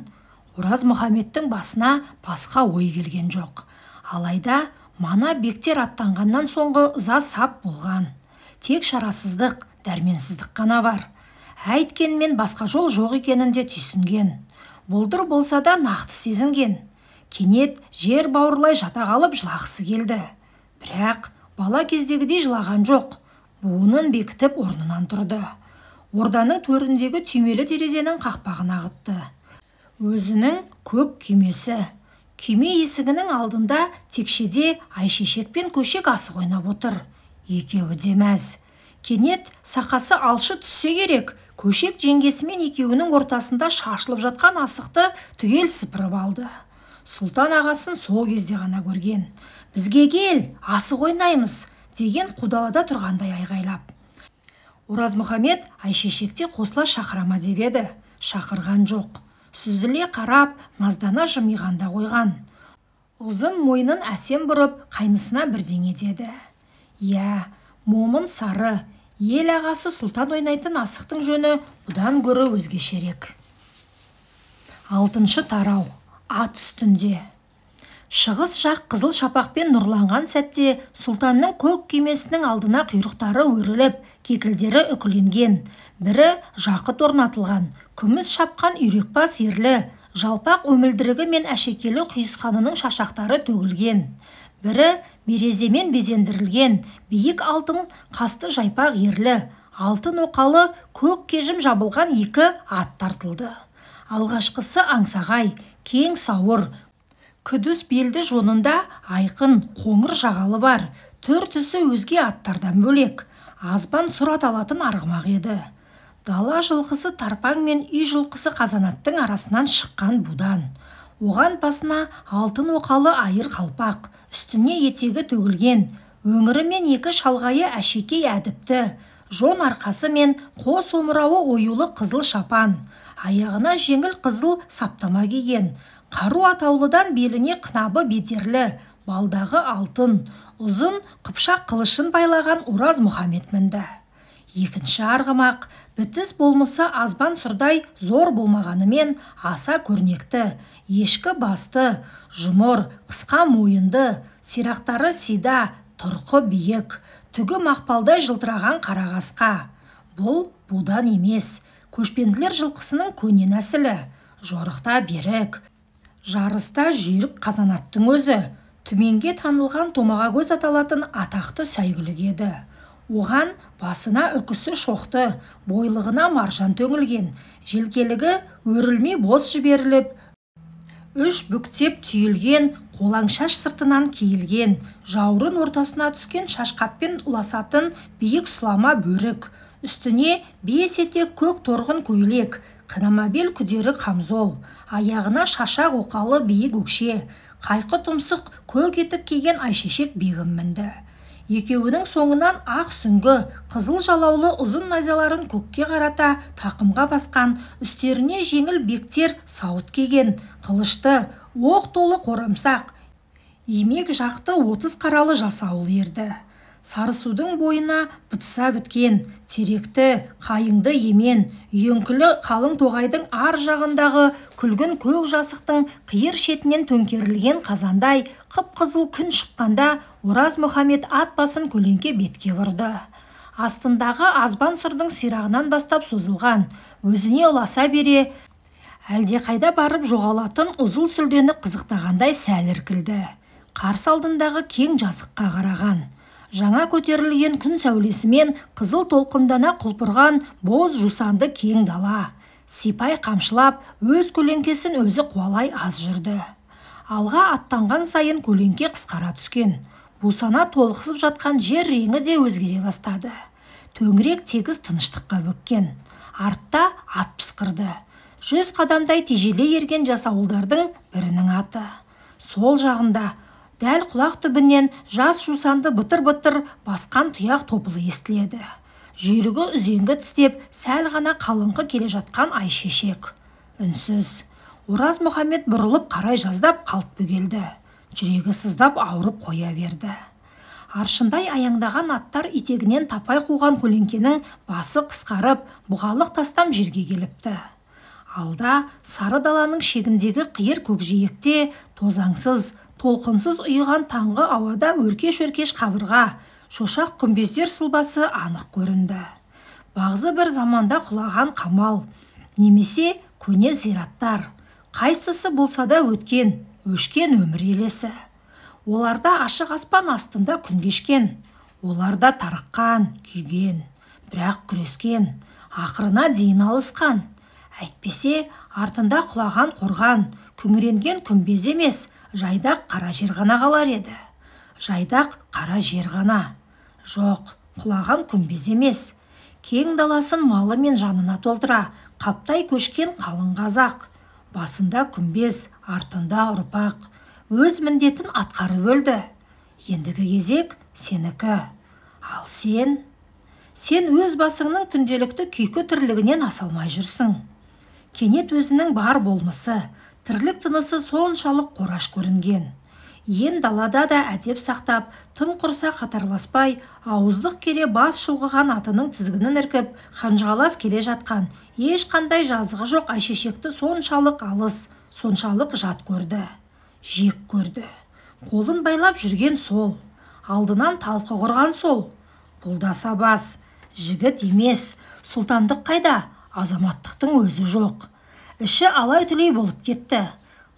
Ораз Мұхамедтің басына басқа ой келген жоқ. Алайда мана бектер аттанғаннан соңғы ыза сап болған. Тек шарасыздық, дәрменсіздік қана бар. Әйткенмен басқа жол жоқ екенін де түйсінген. Бұлдыр болса да нақты сезінген. Кенет жер бауырлай жата қалып жылағысы келді. Бірақ бала кездегідей жылаған жоқ. Буынын бекітіп орнынан тұрды. Орданың төріндегі түймелі терезенің қақпағын ағытты. Өзінің көк күймесі. Күйме есігінің алдында текшеде Айшешек пен Көшек асық ойнап отыр. Екеуі де мәз. Кенет сақасы алшы түссе керек. Көшек жеңгесімен екеуінің ортасында шашылып жатқан асықты түгел сыпырып алды. Сұлтан ағасын сол кезде ғана көрген. Бізге кел, асық ойнаймыз, деген қудалада тұрғандай айғайлап. Ораз Мұхамед Айшешекте қосыла шақырама деп еді. Шақырған жоқ. Сүзіле қарап, наздана жымиғанда қойған. Ұзын мойнын әсем бұрып, қайнысына бірдеңе деді. Я, момын сары, ел ағасы сұлтан ойнайтын асықтың жөні бұдан гөрі өзгешерек. 6 тарау. Ат үстінде. Шығыс жақ қызыл шапақпен нұрланған сәтте сұлтанның көк күймесінің алдына құйрықтары өріліп, кекілдері үкіленген. Бірі жақыт орнатылған, күміс шапқан үйрекбас ерлі, жалпақ өмілдірігі мен әшекелі құйысқанының шашақтары төгілген. Бірі мереземен безендірілген, биік алтын қасты жайпақ ерлі, алтын оқалы көк кежім жабылған 2 ат тартылды. Алғашқысы аңсағай, кең сауыр, Күдіс белді жонында айқын қоңыр жағалы бар, түр түсі өзге аттардан бөлек, азбан сұр аталатын арғымақ еді. Дала жылқысы тарпаң мен үй жылқысы қазанаттың арасынан шыққан будан. Оған басына алтын оқалы айыр қалпақ, үстіне етегі төгілген, өңірі мен екі шалғайы әшекей әдіпті, жон арқасы мен қос омырауы оюлы қызыл шапан, аяғына жеңіл қызыл саптама киген, қару атаулыдан беліне қынабы бедерлі, балдағы алтын, ұзын қыпшақ қылышын байлаған Ораз Мұхамед мінді. Екінші арғымақ бітіс болмысы азбан сұрдай зор болмағанымен аса көрнекті, ешкі басты, жұмыр, қысқа мойынды, сирақтары сида, тұрқы биік, түгі мақпалдай жылтыраған қарағасқа. Бұл будан емес, көшпенділер жылқысының көне нәсілі, жорықта берік, жарыста жүйрік қазанаттың өзі, түменге танылған томаға көз аталатын атақты сәйгүлік еді. Оған басына үкісі шоқты, бойлығына маржан төңілген, желкелігі өрілмей бос жіберіліп, үш бүктеп түйілген, қолаң шаш сыртынан киілген, жаурын ортасына түскен шашқаппен ұласатын биік сұлама бөрік, үстіне 5 етек көк торғын көйлек, қынамабел күдері қамзол, аяғына шашақ оқалы биік өкше, қайқы тұмсық көк етік киген Айшешек бегім мінді. Екеуінің соңынан ақ сүңгі, қызыл жалаулы ұзын найзаларын көкке қарата тақымға басқан, үстеріне жеңіл бектер сауыт киген, қылышты, оқ толы қорамсақ, емек жақты 30 қаралы жасауыл ерді. Сарысудың бойына бытыса біткен, теректі, қайыңды емен, үйеңкілі қалың тоғайдың ар жағындағы күлгін көк жасықтың қиыр шетінен төңкерілген қазандай қып-қызыл күн шыққанда Ораз Мұхамед ат басын көлеңке бетке бұрды. Астындағы азбан сырдың сирағынан бастап созылған, өзіне ұласа бере, әлдеқайда барып жоғалатын ұзыл сүлдені қызықтағандай сәл іркілді. Қарсы алдындағы кең жазыққа қараған. Жаңа көтерілген күн сәулесімен қызыл толқындана құлпырған боз жусанды кең дала. Сипай қамшылап, өз көлеңкесін өзі қуалай аз жүрді. Алға аттанған сайын көлеңке қысқара түскен. Бусана толықсып жатқан жер реңі де өзгере бастады. Төңірек тегіс тыныштыққа бөккен. Артта ат пысқырды. 100 қадамдай тежеле ерген жасауылдардың бірінің аты. Сол жағында дәл құлақ түбінен жас жусанды бытыр-бытыр басқан тұяқ тобылы естіледі. Жүйрігі үзеңгі тістеп, сәл ғана қалыңқы келе жатқан Айшешек. Үнсіз. Ораз Мұхамед бұрылып қарай жаздап қалт бөгелді. Жүрегі сыздап ауырып қоя берді. Аршындай аяңдаған аттар итегінен тапай қуған көлеңкенің басы қысқарып, бұғалық тастам жерге келіпті. Алда сары даланың шегіндегі қиыр көкжиекте тозаңсыз, толқынсыз ұйыған таңғы ауада өркеш-өркеш қабырға, шошақ күмбездер сұлбасы анық көрінді. Бағзы бір заманда құлаған қамал, немесе көне зираттар, қайсысы болса да өткен, өшкен өмір елесі. Оларда ашық аспан астында күн кешкен, оларда тарыққан, күйген, бірақ күрескен, ақырына дейін алысқан. Әйтпесе, артында құлаған қорған, күңіренген күмбез емес, жайдақ қара жер ғана қалар еді. Жайдақ қара жер ғана. Жоқ, құлаған күмбез емес. Кең даласын малы мен жанына толтыра, қаптай көшкен қалың қазақ. Басында күмбез, артында ұрпақ. Өз міндетін атқарып өлді. Ендігі кезек сенікі. Ал сен өз басыңның күнделікті күйкі тірлігінен асалмай жүрсің. Кенет өзінің бар болмысы, тірлік тынысы соншалық қораш көрінген. Ен далада да әдеп сақтап, тым құрса қатарласпай, ауыздық кере бас шұлғыған атының тізгінін іркіп, қанжығалас келе жатқан, ешқандай жазығы жоқ Айшешекті соншалық алыс, соншалық жат көрді. Жек көрді. Қолын байлап жүрген сол, алдынан талқы құрған сол. Бұлдаса бас, жігіт емес, сұлтандық қайда, азаматтықтың өзі жоқ. Іші алай-түлей болып кетті.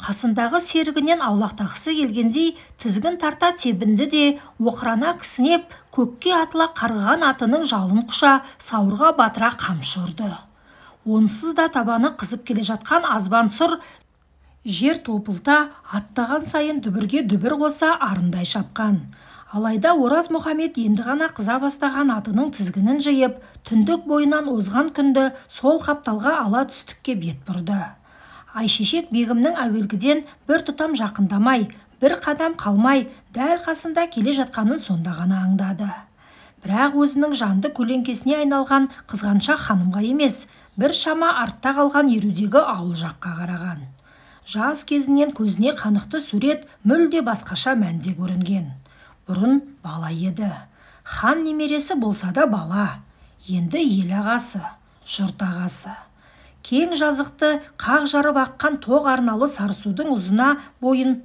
Қасындағы серігінен аулақтағысы келгендей тізгін тарта тебінді де, оқырана кісінеп, көкке атыла қарған атының жалын құша, сауырға батыра қамшы ұрды. Онсыз да табаны қызып келе жатқан азбан сұр Жер топылта аттаған сайын дүбірге дүбір қоса арындай шапқан. Алайда Ораз Мұхамед енді ғана қыза бастаған атының тізгінін жиып, түндік бойынан озған күнді сол қапталға ала түстікке бет бұрды. Айшешек бегімнің әуелгіден бір тұтам жақындамай, бір қадам қалмай, дәл қасында келе жатқанын сонда ғана аңдады. Бірақ өзінің жанды көлеңкесіне айналған қызғаншақ ханымға емес, бір шама артта қалған ерудегі ауыл жаққа қараған. Жас кезінен көзіне қанықты сурет мүлде басқаша мәнде көрінген. Бұрын бала еді. Хан немересі болса да бала. Енді ел ағасы, жұрт ағасы. Кең жазықты қақ жарып аққан тоқ арналы сарысудың ұзына бойын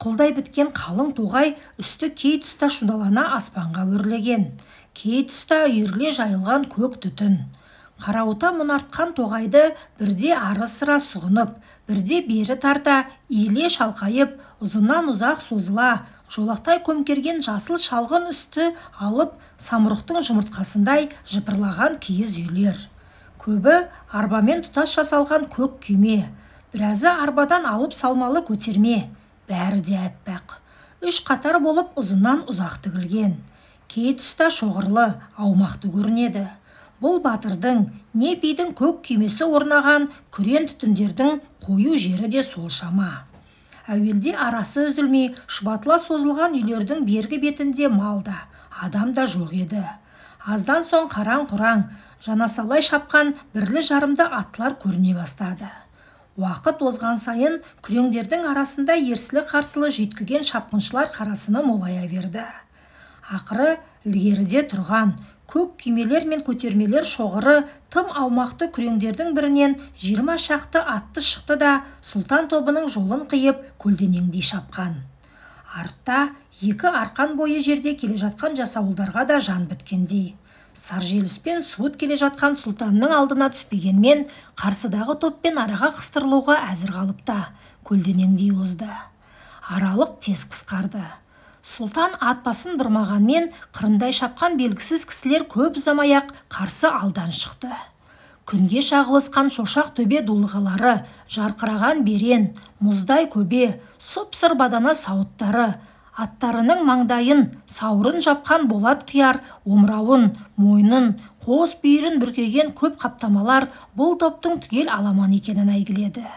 құлдай біткен қалың тоғай үсті кей тұста шудалана аспанға өрлеген. Кей тұста үйірле жайылған көк түтін. Қарауыта мұнартқан тоғайды бірде ары sıра сұғынып, бірде бері тарта, иіле шалқайып, ұзынан ұзақ созыла, жолақтай көмкерген жасыл шалғын үсті алып, самұрықтың жұмыртқасындай жыпырлаған киіз үйлер. Көбі арбамен тұтас жасалған көк күйме, біразы арбадан алып салмалы көтерме, бәрі де әппақ. Үш қатар болып ұзынан ұзақ тігілген. Кей тұста шоғырлы, аумақты көрінеді. Бұл батырдың, не бидің көк күймесі орнаған күрен түтіндердің қою жері де сол шама. Әуелде арасы үзілмей, шұбатыла созылған үйлердің бергі бетінде малда, адам да жоқ еді. Аздан соң қараң-құраң, жанасалай шапқан бірлі жарымды атлар көріне бастады. Уақыт озған сайын күреңдердің арасында ерсілі-қарсылы жүйткіген шапқыншылар қарасыны молая берді. Ақыры ілгеріде тұрған көк күймелер мен көтермелер шоғыры тым аумақты күреңдердің бірінен 20 шақты атты шықты да сұлтан тобының жолын қиып көлденеңдей шапқан. Артта екі арқан бойы жерде келе жатқан жасауылдарға да жан біткендей. Саржеліспен суыт келе жатқан сұлтанның алдына түспегенмен, қарсыдағы топпен араға қыстырылуға әзір қалыпта, көлденеңдей озды. Аралық тез қысқарды. Сұлтан ат басын бұрмағанмен, қырындай шапқан белгісіз кісілер көп ұзамай-ақ қарсы алдан шықты. Күнге шағылысқан шошақ төбе дулығалары, жарқыраған берен, мұздай көбе, сұп-сұр бадана сауыттары, аттарының маңдайын, сауырын жапқан болат қияр, омырауын, мойнын, қос бүйірін бүркеген көп қаптамалар бұл топтың түгел аламан екенін әйгіледі.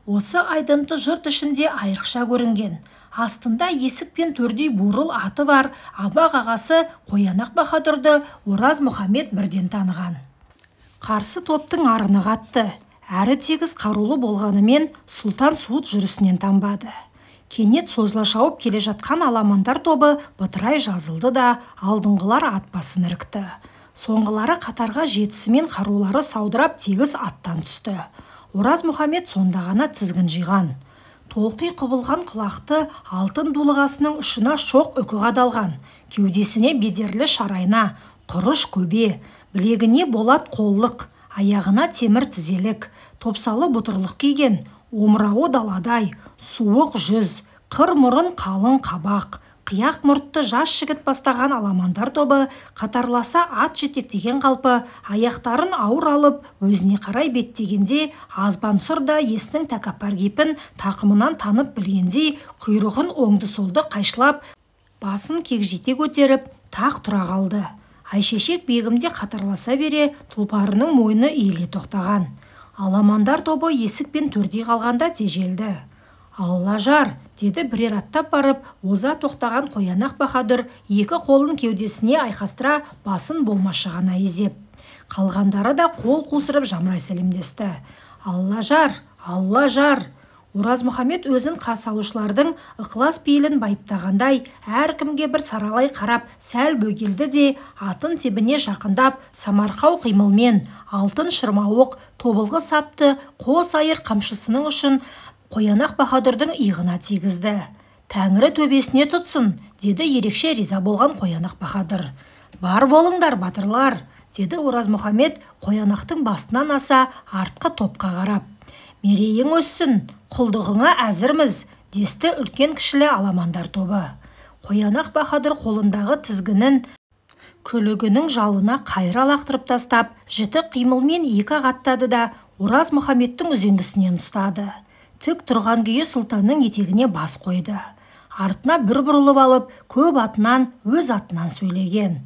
Осы айдынты жұрт ішінде айрықша көрінген. Астында есік пен төрдей бурыл аты бар Абақ ағасы Қоянақ Баһадүрді Ораз Мұхамед бірден таныған. Қарсы топтың арыны қатты, әрі тегіс қарулы болғанымен сұлтан суыт жүрісінен танбады. Кенет созыла шауып келе жатқан аламандар тобы бытырай жазылды да алдыңғылар ат басын ірікті. Соңғылары қатарға жетісімен қарулары саудырап тегіс аттан түсті. Ораз Мұхамед сонда ғана тізгін жиған. Толқи құбылған құлақты алтын дулығасының ұшына шоқ үкі қадалған, кеудесіне бедерлі шарайна, құрыш көбе, білегіне болат қоллық, аяғына темір тізелік, топсалы бұтырлық киген, омырауы даладай, суық жүз, қыр мұрын қалың қабақ, қияқ мұртты жас жігіт бастаған аламандар тобы қатарласа ат жетектеген қалпы, аяқтарын ауыр алып, өзіне қарай беттегенде азбан сұрда есінің тәкаппар кейпін тақымынан танып білгендей, құйрығын оңды-солды қайшылап, басын кегжете көтеріп, тақ тұра қалды. Айшешек бегімде қатарласа бере, тұлпарының мойны иіле тоқтаған. Аламандар тобы есік пен төрдей қалғанда тежелді. Алла жар, деді бірер аттап барып, оза тоқтаған Қоянақ Баһадүр екі қолын кеудесіне айқастыра басын болмашы ғана изеп. Қалғандары да қол қусырып жамырай сәлемдесті. Алла жар, Алла жар. Ораз Мұхамед өзін қарсы алушылардың ықылас пейілін байыптағандай, әркімге бір саралай қарап, сәл бөгелді де, атын тебіне жақындап, самарқау қимылмен, алтын шырмауық, тобылғы сапты, қос айыр қамшысының ұшын Қоянақ Баһадүрдің иығына тигізді. Тәңірі төбесіне тұтсын, деді ерекше риза болған Қоянақ Баһадүр. Бар болыңдар, батырлар, деді Ораз Мұхамед Қоянақтың басынан аса артқы топқа қарап. Мерейің өссін, құлдығыңа әзірміз, десті үлкен кішілі аламандар тобы. Қоянақ Баһадүр қолындағы тізгінін күлігінің жалына қайыра лақтырып тастап, жіті қимылмен екі ағаттады да Ораз Мұхамедтің үзеңгісінен ұстады. Тік тұрған күйі сұлтанның етегіне бас қойды. Артына бір бұрылып алып, көп атынан, өз атынан сөйлеген.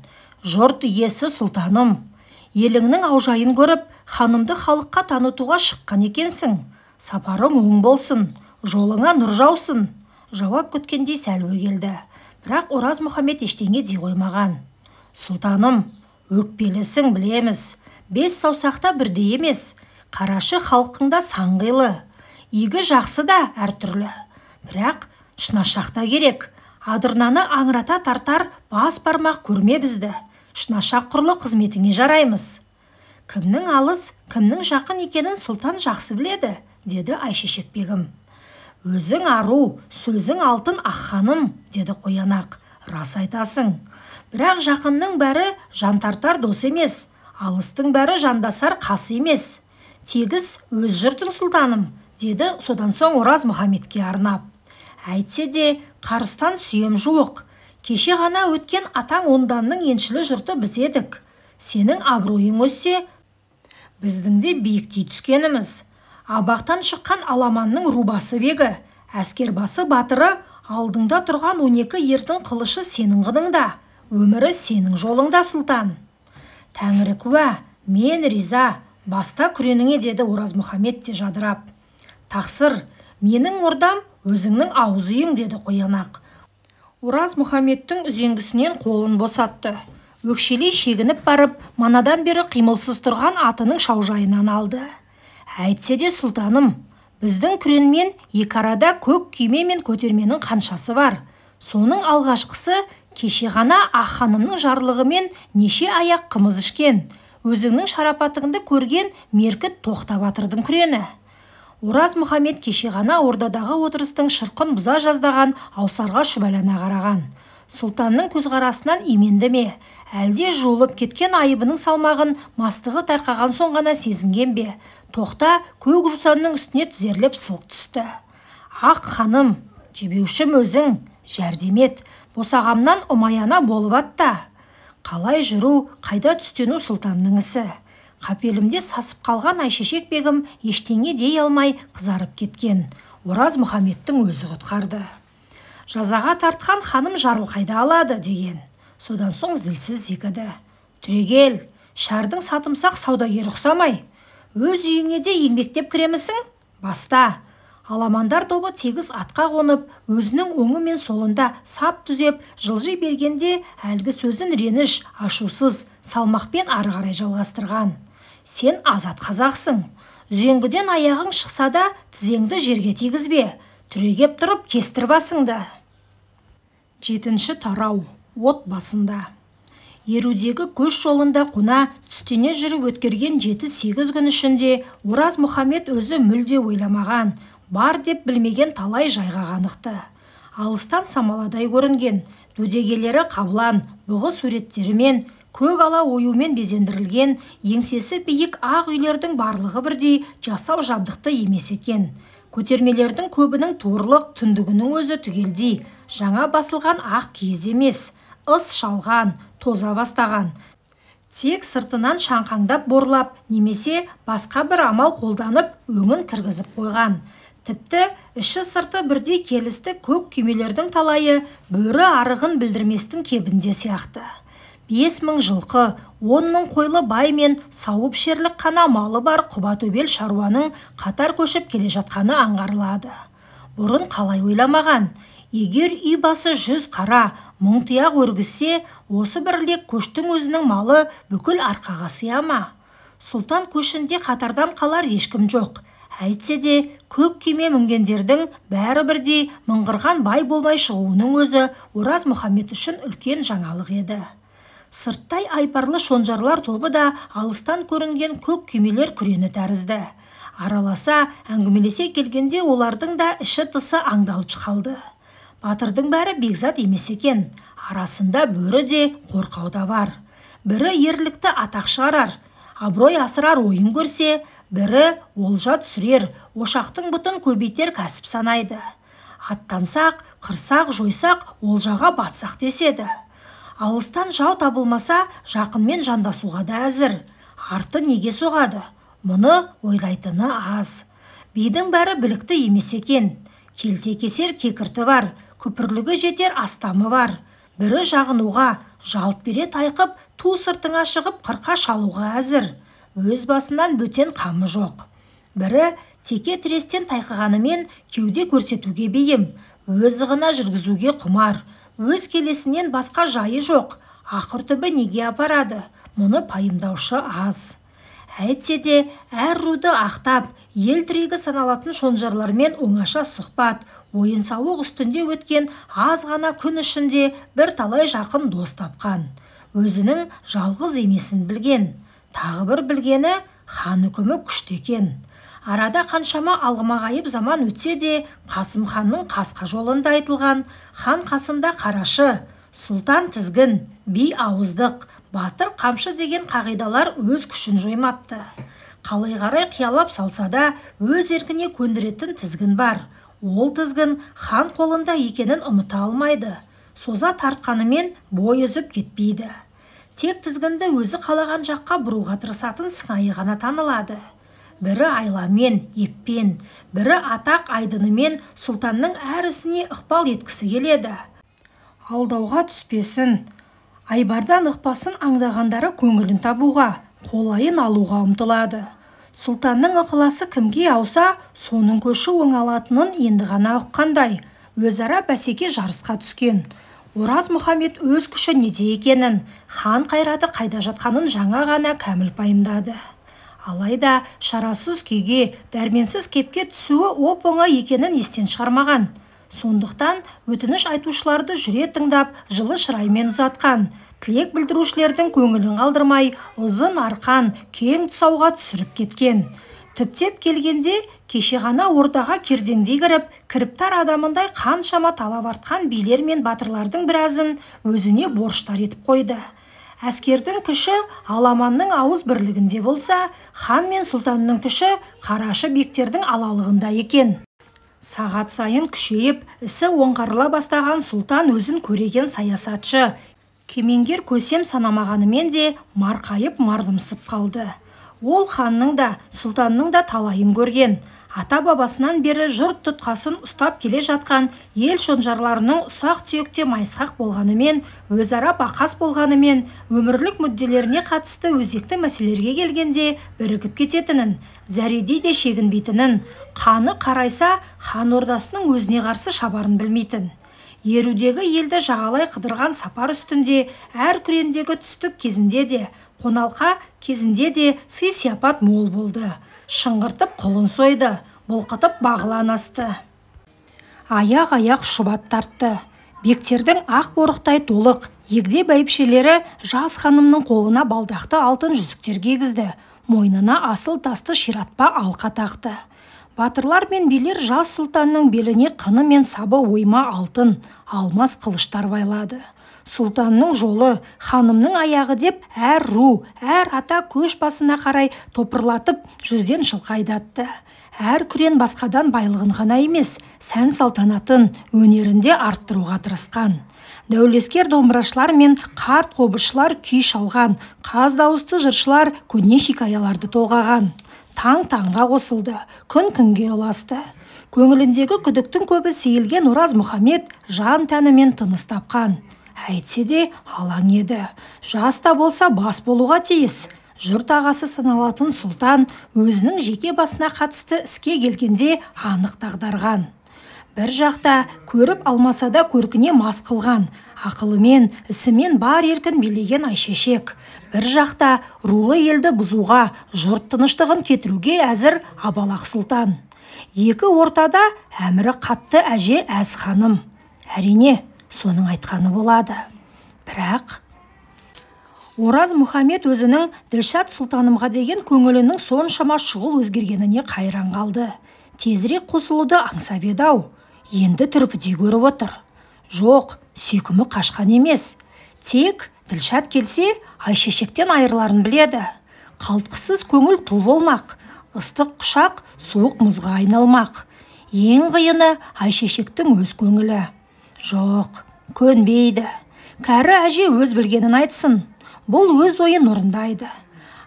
Жұрт иесі сұлтаным, еліңнің аужайын көріп, ханымды халыққа танытуға шыққан екенсің. Сапарың оң болсын, жолыңа нұр жаусын. Жауап күткендей сәл бөгелді. Бірақ Ораз Мұхаммед ештеңе дей қоймаған. Сұлтаным, өкпелісің білеміз. 5 саусақта бірдей емес. Қарашы халқыңда сан қилы. Игі жақсы да әртүрлі. Бірақ шынашақта керек. Адырнаны аңырата тартар бас бармақ көрме бізді. Шынашақ құрлы қызметіңе жараймыз. Кімнің алыс, кімнің жақын екенін сұлтан жақсы біледі, деді Айшешек бегім. Өзің ару, сөзің алтын ақханым, деді Қоянақ. Рас айтасың. Бірақ жақынның бәрі жан тартар дос емес, алыстың бәрі жандасар қасы емес. Тегіс өз жұртың сұлтаным, деді содан соң Ораз Мұхаммедке арнап. Әйтсе де, қарыстан сүйем жуық. Кеше ғана өткен атаң онданның еншілі жұрты біз едік. Сенің абыройың өссе, біздің де биіктей түскеніміз. Абақтан шыққан Аламанның рубасы бегі, әскербасы батыры, алдыңда тұрған 12 ердің қылышы сенің қыныңда, өмірі сенің жолыңда сұлтан. Тәңірі куә, мен риза, баста күреніңе, деді Ораз Мұхаммед те жадырап. Тақсыр, менің ордам өзіңнің ауыз үйің, деді Қоянақ. Ораз Мұхаммедтің үзеңгісінен қолын босатты. Өкшелей шегініп барып, манадан бері қимылсыз тұрған атының шаужайынан алды. Әйтсе де сұлтаным, біздің күренмен екі арада көк күйме мен көтерменің қаншасы бар. Соның алғашқысы кеше ғана Ақханымның жарлығымен неше аяқ қымыз ішкен. Өзіңнің шарапатыңды көрген Меркіт Тоқта батырдың күрені. Ораз Мұхаммед кеше ғана ордадағы отырыстың шырқын бұза жаздаған аусарға шүбәлана қараған. Сұлтанның көзқарасынан именді ме, әлде жолып кеткен айыбының салмағын мастығы тарқаған соң ғана сезінген бе? Тоқта көк жусанның үстіне тізерлеп сылқ түсті. Ақ ханым, жебеушім өзің, жәрдемет, босағамнан ұмаяна болып атта. Қалай жүру, қайда түстену сұлтанның ісі. Қапелімде сасып қалған Айшешек бегім ештеңе дей алмай қызарып кеткен. Ораз Мұхаммедтің өзі құтқарды. Жазаға тартқан ханым жарылқайды алады, деген. Содан соң зілсіз зекіді. Түрегел, шардың сатымсақ саудагер ұқсамай. Өз үйіңе де еңбектеп кіремісің? Баста. Аламандар тобы тегіс атқа қонып, өзінің оңы мен солында сап түзеп, жылжи бергенде әлгі сөзін реніш, ашусыз, салмақпен ары қарай жалғастырған. Сен азат қазақсың. Үзеңгіден аяғың шықса да, тізеңді жерге тигізбе. Түрегеп тұрып, кестір басыңды. 7-ші тарау. От басында. Ерудегі көш жолында қуна түстене жүріп өткерген 7-8 күн ішінде Ораз Мұхаммед өзі мүлде ойламаған, бар деп білмеген талай жайға қанықты. Алыстан самаладай көрінген, дөдегелері қаблан, бұғы суреттерімен, көк ала оюмен безендірілген, еңсесі биік ақ үйлердің барлығы бірдей жасау жабдықты емес екен. Көтермелердің көбінің туырлық түндігінің өзі түгелдей, жаңа басылған ақ киіз емес, ыс шалған, тоза бастаған. Тек сыртынан шаңқаңдап борлап, немесе басқа бір амал қолданып, өңін кіргізіп қойған. Тіпті іші сырты бірдей келісті көк күймелердің талайы бөрі арығын білдірместің кебінде сияқты. 5000 жылқы, 10.000 қойлы бай мен сауып шерлік қана малы бар құба төбел шаруаның қатар көшіп келе жатқаны аңғарылады. Бұрын қалай ойламаған, егер үй басы 100 қара, 1000 тұяқ өргізсе, осы бірлік көштің өзінің малы бүкіл арқаға сыя ма? Сұлтан көшінде қатардан қалар ешкім жоқ. Әйтсе де, көк күйме мінгендердің бәрі бірдей мыңғырған бай болмай шығуының өзі Ораз Мұхаммед үшін үлкен жаңалық еді. Сырттай айпарлы шонжарлар тобы да алыстан көрінген көк күймелер күрені тәрізді. Араласа, әңгімелесе келгенде олардың да іші тысы аңдалып қалды. Батырдың бәрі бекзат емес екен, арасында бөрі де қорқау да бар. Бірі ерлікті атақ шығарар, абырой асырар ойын көрсе, бірі олжа түсірер, ошақтың бұтын көбейтер кәсіп санайды. Аттансақ, қырсақ, жойсақ, олжаға батсақ деседі. Алыстан жау табылмаса, жақынмен жандасуға да әзір. Арты неге соғады? Мұны ойлайтыны аз. Бидің бәрі білікті емес екен. Келте кесер кекірті бар, күпірлігі жетер астамы бар. Бірі жағынуға, жалт бере тайқып, ту сыртыңа шығып қырқа шалуға әзір. Өз басынан бөтен қамы жоқ. Бірі теке тірестен тайқығанымен кеуде көрсетуге бейім, өз ығына жүргізуге құмар, өз келесінен басқа жайы жоқ. Ақыр түбі неге апарады? Мұны пайымдаушы аз. Әйтсе де, әр руды ақтап, ел тірегі саналатын шонжарлармен оңаша сұхбат, ойын сауық үстінде өткен аз ғана күн ішінде бір талай жақын дос тапқан. Өзінің жалғыз емесін білген. Тағы бір білгені хан үкімі күшті екен. Арада қаншама алғымағайып заман өтсе де, Қасым ханның қасқа жолында айтылған хан қасында қарашы, сұлтан тізгін, би ауыздық, батыр қамшы деген қағидалар өз күшін жоймапты. Қалай қарай қиялап салса да, өз еркіне көндіретін тізгін бар. Ол тізгін хан қолында екенін ұмыта алмайды. Соза тартқанымен бой үзіп кетпейді. Тек тізгінді өзі қалаған жаққа бұруға тырысатын сыңайы ғана танылады. Бірі айламен, еппен, бірі атақ айдынымен сұлтанның әр ісіне ықпал еткісі келеді. Алдауға түспесін, айбардан ықпасын аңдағандары көңілін табуға, қолайын алуға ұмтылады. Сұлтанның ықыласы кімге ауса, соның көші оңалатынын енді ғана ұққандай, өзара бәсеке жарысқа түскен. Ораз Мұхамед өз күші неде екенін, хан қайраты қайда жатқанын жаңа ғана кәміл пайымдады. Алайда шарасыз күйге, дәрменсіз кепке түсуі оп-оңай екенін естен шығармаған. Сондықтан өтініш айтушыларды жүре тыңдап, жылы шыраймен ұзатқан. Тілек білдірушілердің көңілін қалдырмай, ұзын арқан, кең тұсауға түсіріп кеткен. Түптеп келгенде, кеше ғана ордаға кердеңдей кіріптар адамындай қаншама талап артқан билер мен батырлардың біразын өзіне борыштар етіп қойды. Әскердің күші аламанның ауыз бірлігінде болса, хан мен сұлтанның күші қарашы бектердің алалығында екен. Сағат сайын күшейіп, ісі оңғарыла бастаған сұлтан өзін көреген саясатшы. Кемеңгер көсем санамағанымен де марқайып мардымсып қалды. Ол ханның да, сұлтанның да талайын көрген. Ата-бабасынан бері жұрт тұтқасын ұстап келе жатқан ел шонжарларының ұсақ түйекте майысқақ болғанымен, өзара бақас болғанымен, өмірлік мүдделеріне қатысты өзекті мәселелерге келгенде бірігіп кететінін, зәредей де шегінбейтінін, қаны қарайса хан ордасының өзіне қарсы шабарын білмейтін. Ерудегі елді жағалай қыдырған сапар үстінде, әр күрендегі түстік кезінде де, қоналқа кезінде де сый-сияпат мол болды. Шыңғыртып құлын сойды, бұлқытып бағылан асты. Аяқ-аяқ шұбат тартты. Бектердің ақ борықтай толық, егде бәйбішелері жас ханымның қолына балдақты алтын жүзіктер кигізді. Мойнына асыл тасты ширатпа алқа тақты. Батырлар мен билер жас сұлтанның беліне қыны мен сабы ойма алтын, алмас қылыштар байлады. Сұлтанның жолы, ханымның аяғы деп әр ру, әр ата көш басына қарай топырлатып жүзден жылқы айдатты. Әр күрен басқадан байлығын ғана емес, сән салтанатын, өнерінде арттыруға тырысқан. Дәулескер домбырашылар мен қарт қобызшылар күй шалған, қаз дауысты жыршылар көне хикаяларды толғаған. Таң-таңға қосылды, күн-күнге ұласты. Көңіліндегі күдіктің көбі сейілген Ораз Мұхамед жан тәнімен тыныс тапқан. Әйтсе де алаң еді. Жаста болса бас болуға тиіс. Жұрт ағасы саналатын сұлтан өзінің жеке басына қатысты іске келгенде анық дағдарған. Бір жақта көріп алмаса да көркіне мас қылған, ақылымен, ісімен бар еркін билеген Айшешек. Бір жақта рулы елді бұзуға, жұрт тыныштығын кетіруге әзір Абалақ сұлтан. Екі ортада әмірі қатты әже Әз ханым. Әрине, соның айтқаны болады. Бірақ Ораз Мұхамед өзінің Ділшат сұлтанымға деген көңілінің соншама шұғыл өзгергеніне қайран қалды. Тезірек қосылуды аңсап еді-ау. Енді түрпідей көріп отыр. Жоқ, сүйкімі қашқан емес. Тек Ділшат келсе, Айшешектен айырыларын біледі. Қалтқысыз көңіл тұл болмақ. Ыстық құшақ суық мұзға айналмақ. Ең қиыны Айшешектің өз көңілі. Жоқ, көнбейді. Кәрі әже өз білгенін айтсын. Бұл өз ойын орындайды.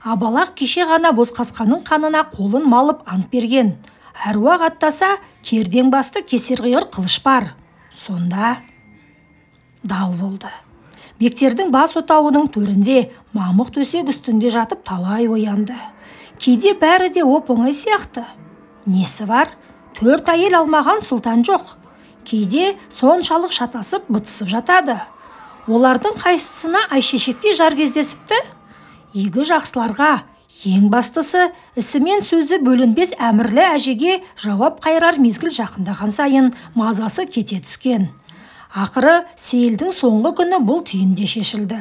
Абалақ кеше ғана Бозқасқаның қанына қолын малып ант берген. әруақ аттаса, кердең басты кесерқиыр қылыш бар. Сонда дал болды. Бектердің бас отауының төрінде мамық төсек үстінде жатып талай оянды. Кейде бәрі де оп-оңай сияқты. Несі бар? 4 әйел алмаған сұлтан жоқ. Кейде соншалық шатасып бытысып жатады. Олардың қайсысына айшешектей жар кездесіпті? Игі жақсыларға, ең бастысы ісі мен сөзі бөлінбес әмірлі әжеге жауап қайрар мезгіл жақындаған сайын мазасы кете түскен. Ақыры сейілдің соңғы күні бұл түйінде шешілді.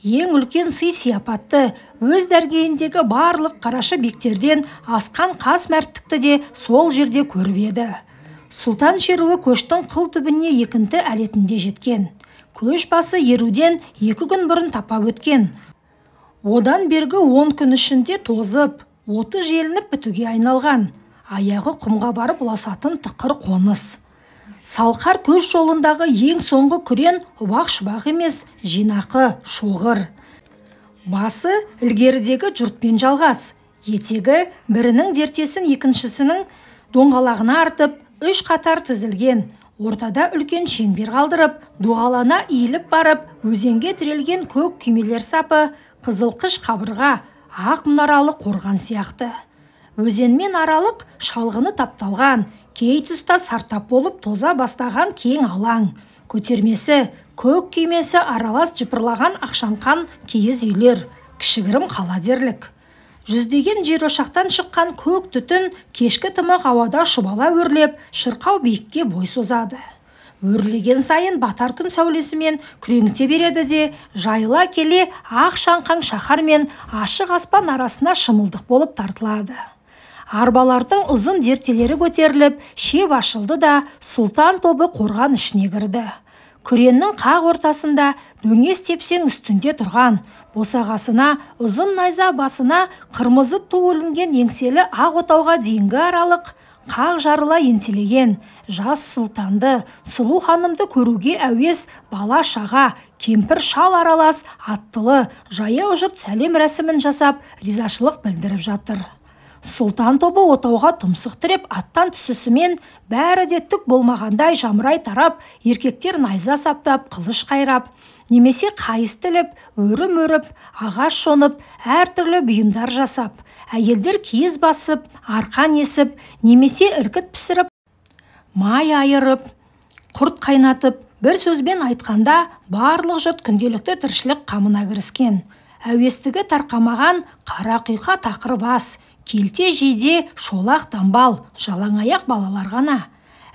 Ең үлкен сый сияпатты өз дәргейіндегі барлық қарашы бектерден асқан қас мәрттікті де сол жерде көріп еді. Сұлтан шеруі көштің қыл түбіне екінті әлетінде жеткен. Көш басы еруден 2 күн бұрын тапап өткен. Одан бергі 10 күн ішінде тозып, оты желініп бітуге айналған. Аяғы құмға барып ұласатын тықыр қоныс. Салқар көш жолындағы ең соңғы күрен ұбақ-шұбақ емес, жинақы, шоғыр. Басы ілгерідегі жұртпен жалғас. Етегі бірінің дертесін екіншісінің доңғалағына артып, 3 қатар тізілген. Ортада үлкен шеңбер қалдырып, дуғалана иіліп барып, өзенге тірелген көк күймелер сапы, қызылқыш қабырға, ақ мұнаралы қорған сияқты. Өзенмен аралық шалғыны тапталған, кей тұста сартап болып тоза бастаған кең алаң. Көтермесі, көк күймесі аралас жыпырлаған ақшаңқан киіз үйлер, кішігірім қала дерлік. Жүздеген жер ошақтан шыққан көк түтін кешкі тымық ауада шұбала өрлеп, шырқау биікке бой созады. Өрлеген сайын батар күн сәулесімен күреңіте береді де, жайыла келе ақ шаңқан шаһар мен ашық аспан арасына шымылдық болып тартылады. Арбалардың ұзын дертелері көтеріліп, шеп ашылды да сұлтан тобы қорған ішіне кірді. Күреннің қақ ортасында дөңес тепсең үстінде тұрған, босағасына, ұзын найза басына қырмызы ту ілінген еңселі ақ отауға дейінгі аралық, қақ жарыла ентелеген жас сұлтанды, сұлу ханымды көруге әуес бала шаға, кемпір шал аралас, аттылы, жаяу жұрт сәлем рәсімін жасап, ризашылық білдіріп жатыр. Сұлтан тобы отауға тұмсық тіреп аттан түсісімен бәрі де түк болмағандай жамырай тарап, еркектер найза саптап, қылыш қайрап, немесе қайыс тіліп, өрім өріп, ағаш шонып, әртүрлі бұйымдар жасап, әйелдер киіз басып, арқан есіп, немесе іркіт пісіріп, май айырып, құрт қайнатып, бір сөзбен айтқанда барлық жұрт күнделікті тіршілік қамына кіріскен. Әуестігі тарқамаған қара құйқа тақыр бас, келте жейде шолақ дамбал, жалаң аяқ балалар ғана.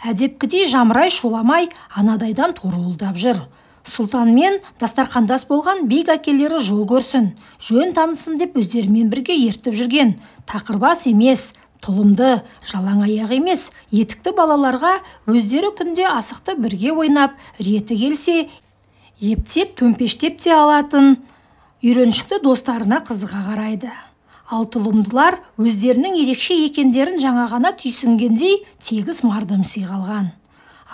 Әдепкідей жамырай шуламай анадайдан торуылдап жүр. Сұлтанмен дастарқандас болған бек әкелері жол көрсін, жөн танысын деп өздерімен бірге ертіп жүрген. Тақырбас емес, тұлымды, жалаң аяқ емес, етікті балаларға өздері күнде асықты бірге ойнап, реті келсе, ептеп төмпештеп те алатын үйреншікті достарына қызыға қарайды. Ал тұлымдылар өздерінің ерекше екендерін жаңа ғана түйсінгендей тегіс мардымси қалған.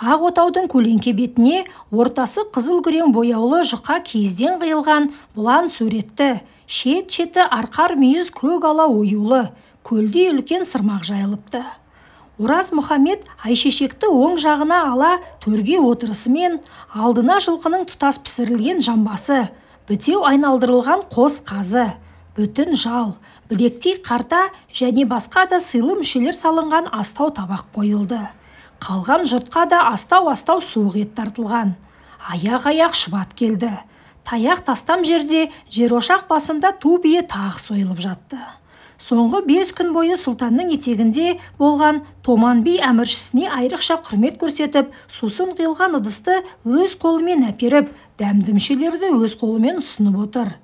Ақ отаудың көлеңке бетіне ортасы қызыл күрең бояулы жұқа киізден қиылған бұлан суретті, шет-шеті арқар мүйіз көк ала оюлы, көлдей үлкен сырмақ жайылыпты. Ораз Мұхаммед айшешекті оң жағына ала төрге отырысымен алдына жылқының тұтас пісірілген жамбасы, бітеу айналдырылған қос қазы, бүтін жал, білектей қарта және басқа да сыйлы мүшелер салынған астау табақ қойылды. Қалған жұртқа да астау-астау суық ет тартылған. Аяқ-аяқ шұбат келді. Таяқ тастам жерде жер ошақ басында ту бие тағы сойылып жатты. Соңғы 5 күн бойы сұлтанның етегінде болған Томан би әміршісіне айрықша құрмет көрсетіп, сусын қиылған ыдысты өз қолымен әперіп, дәмді мүшелерді өз қолымен ұсынып отыр.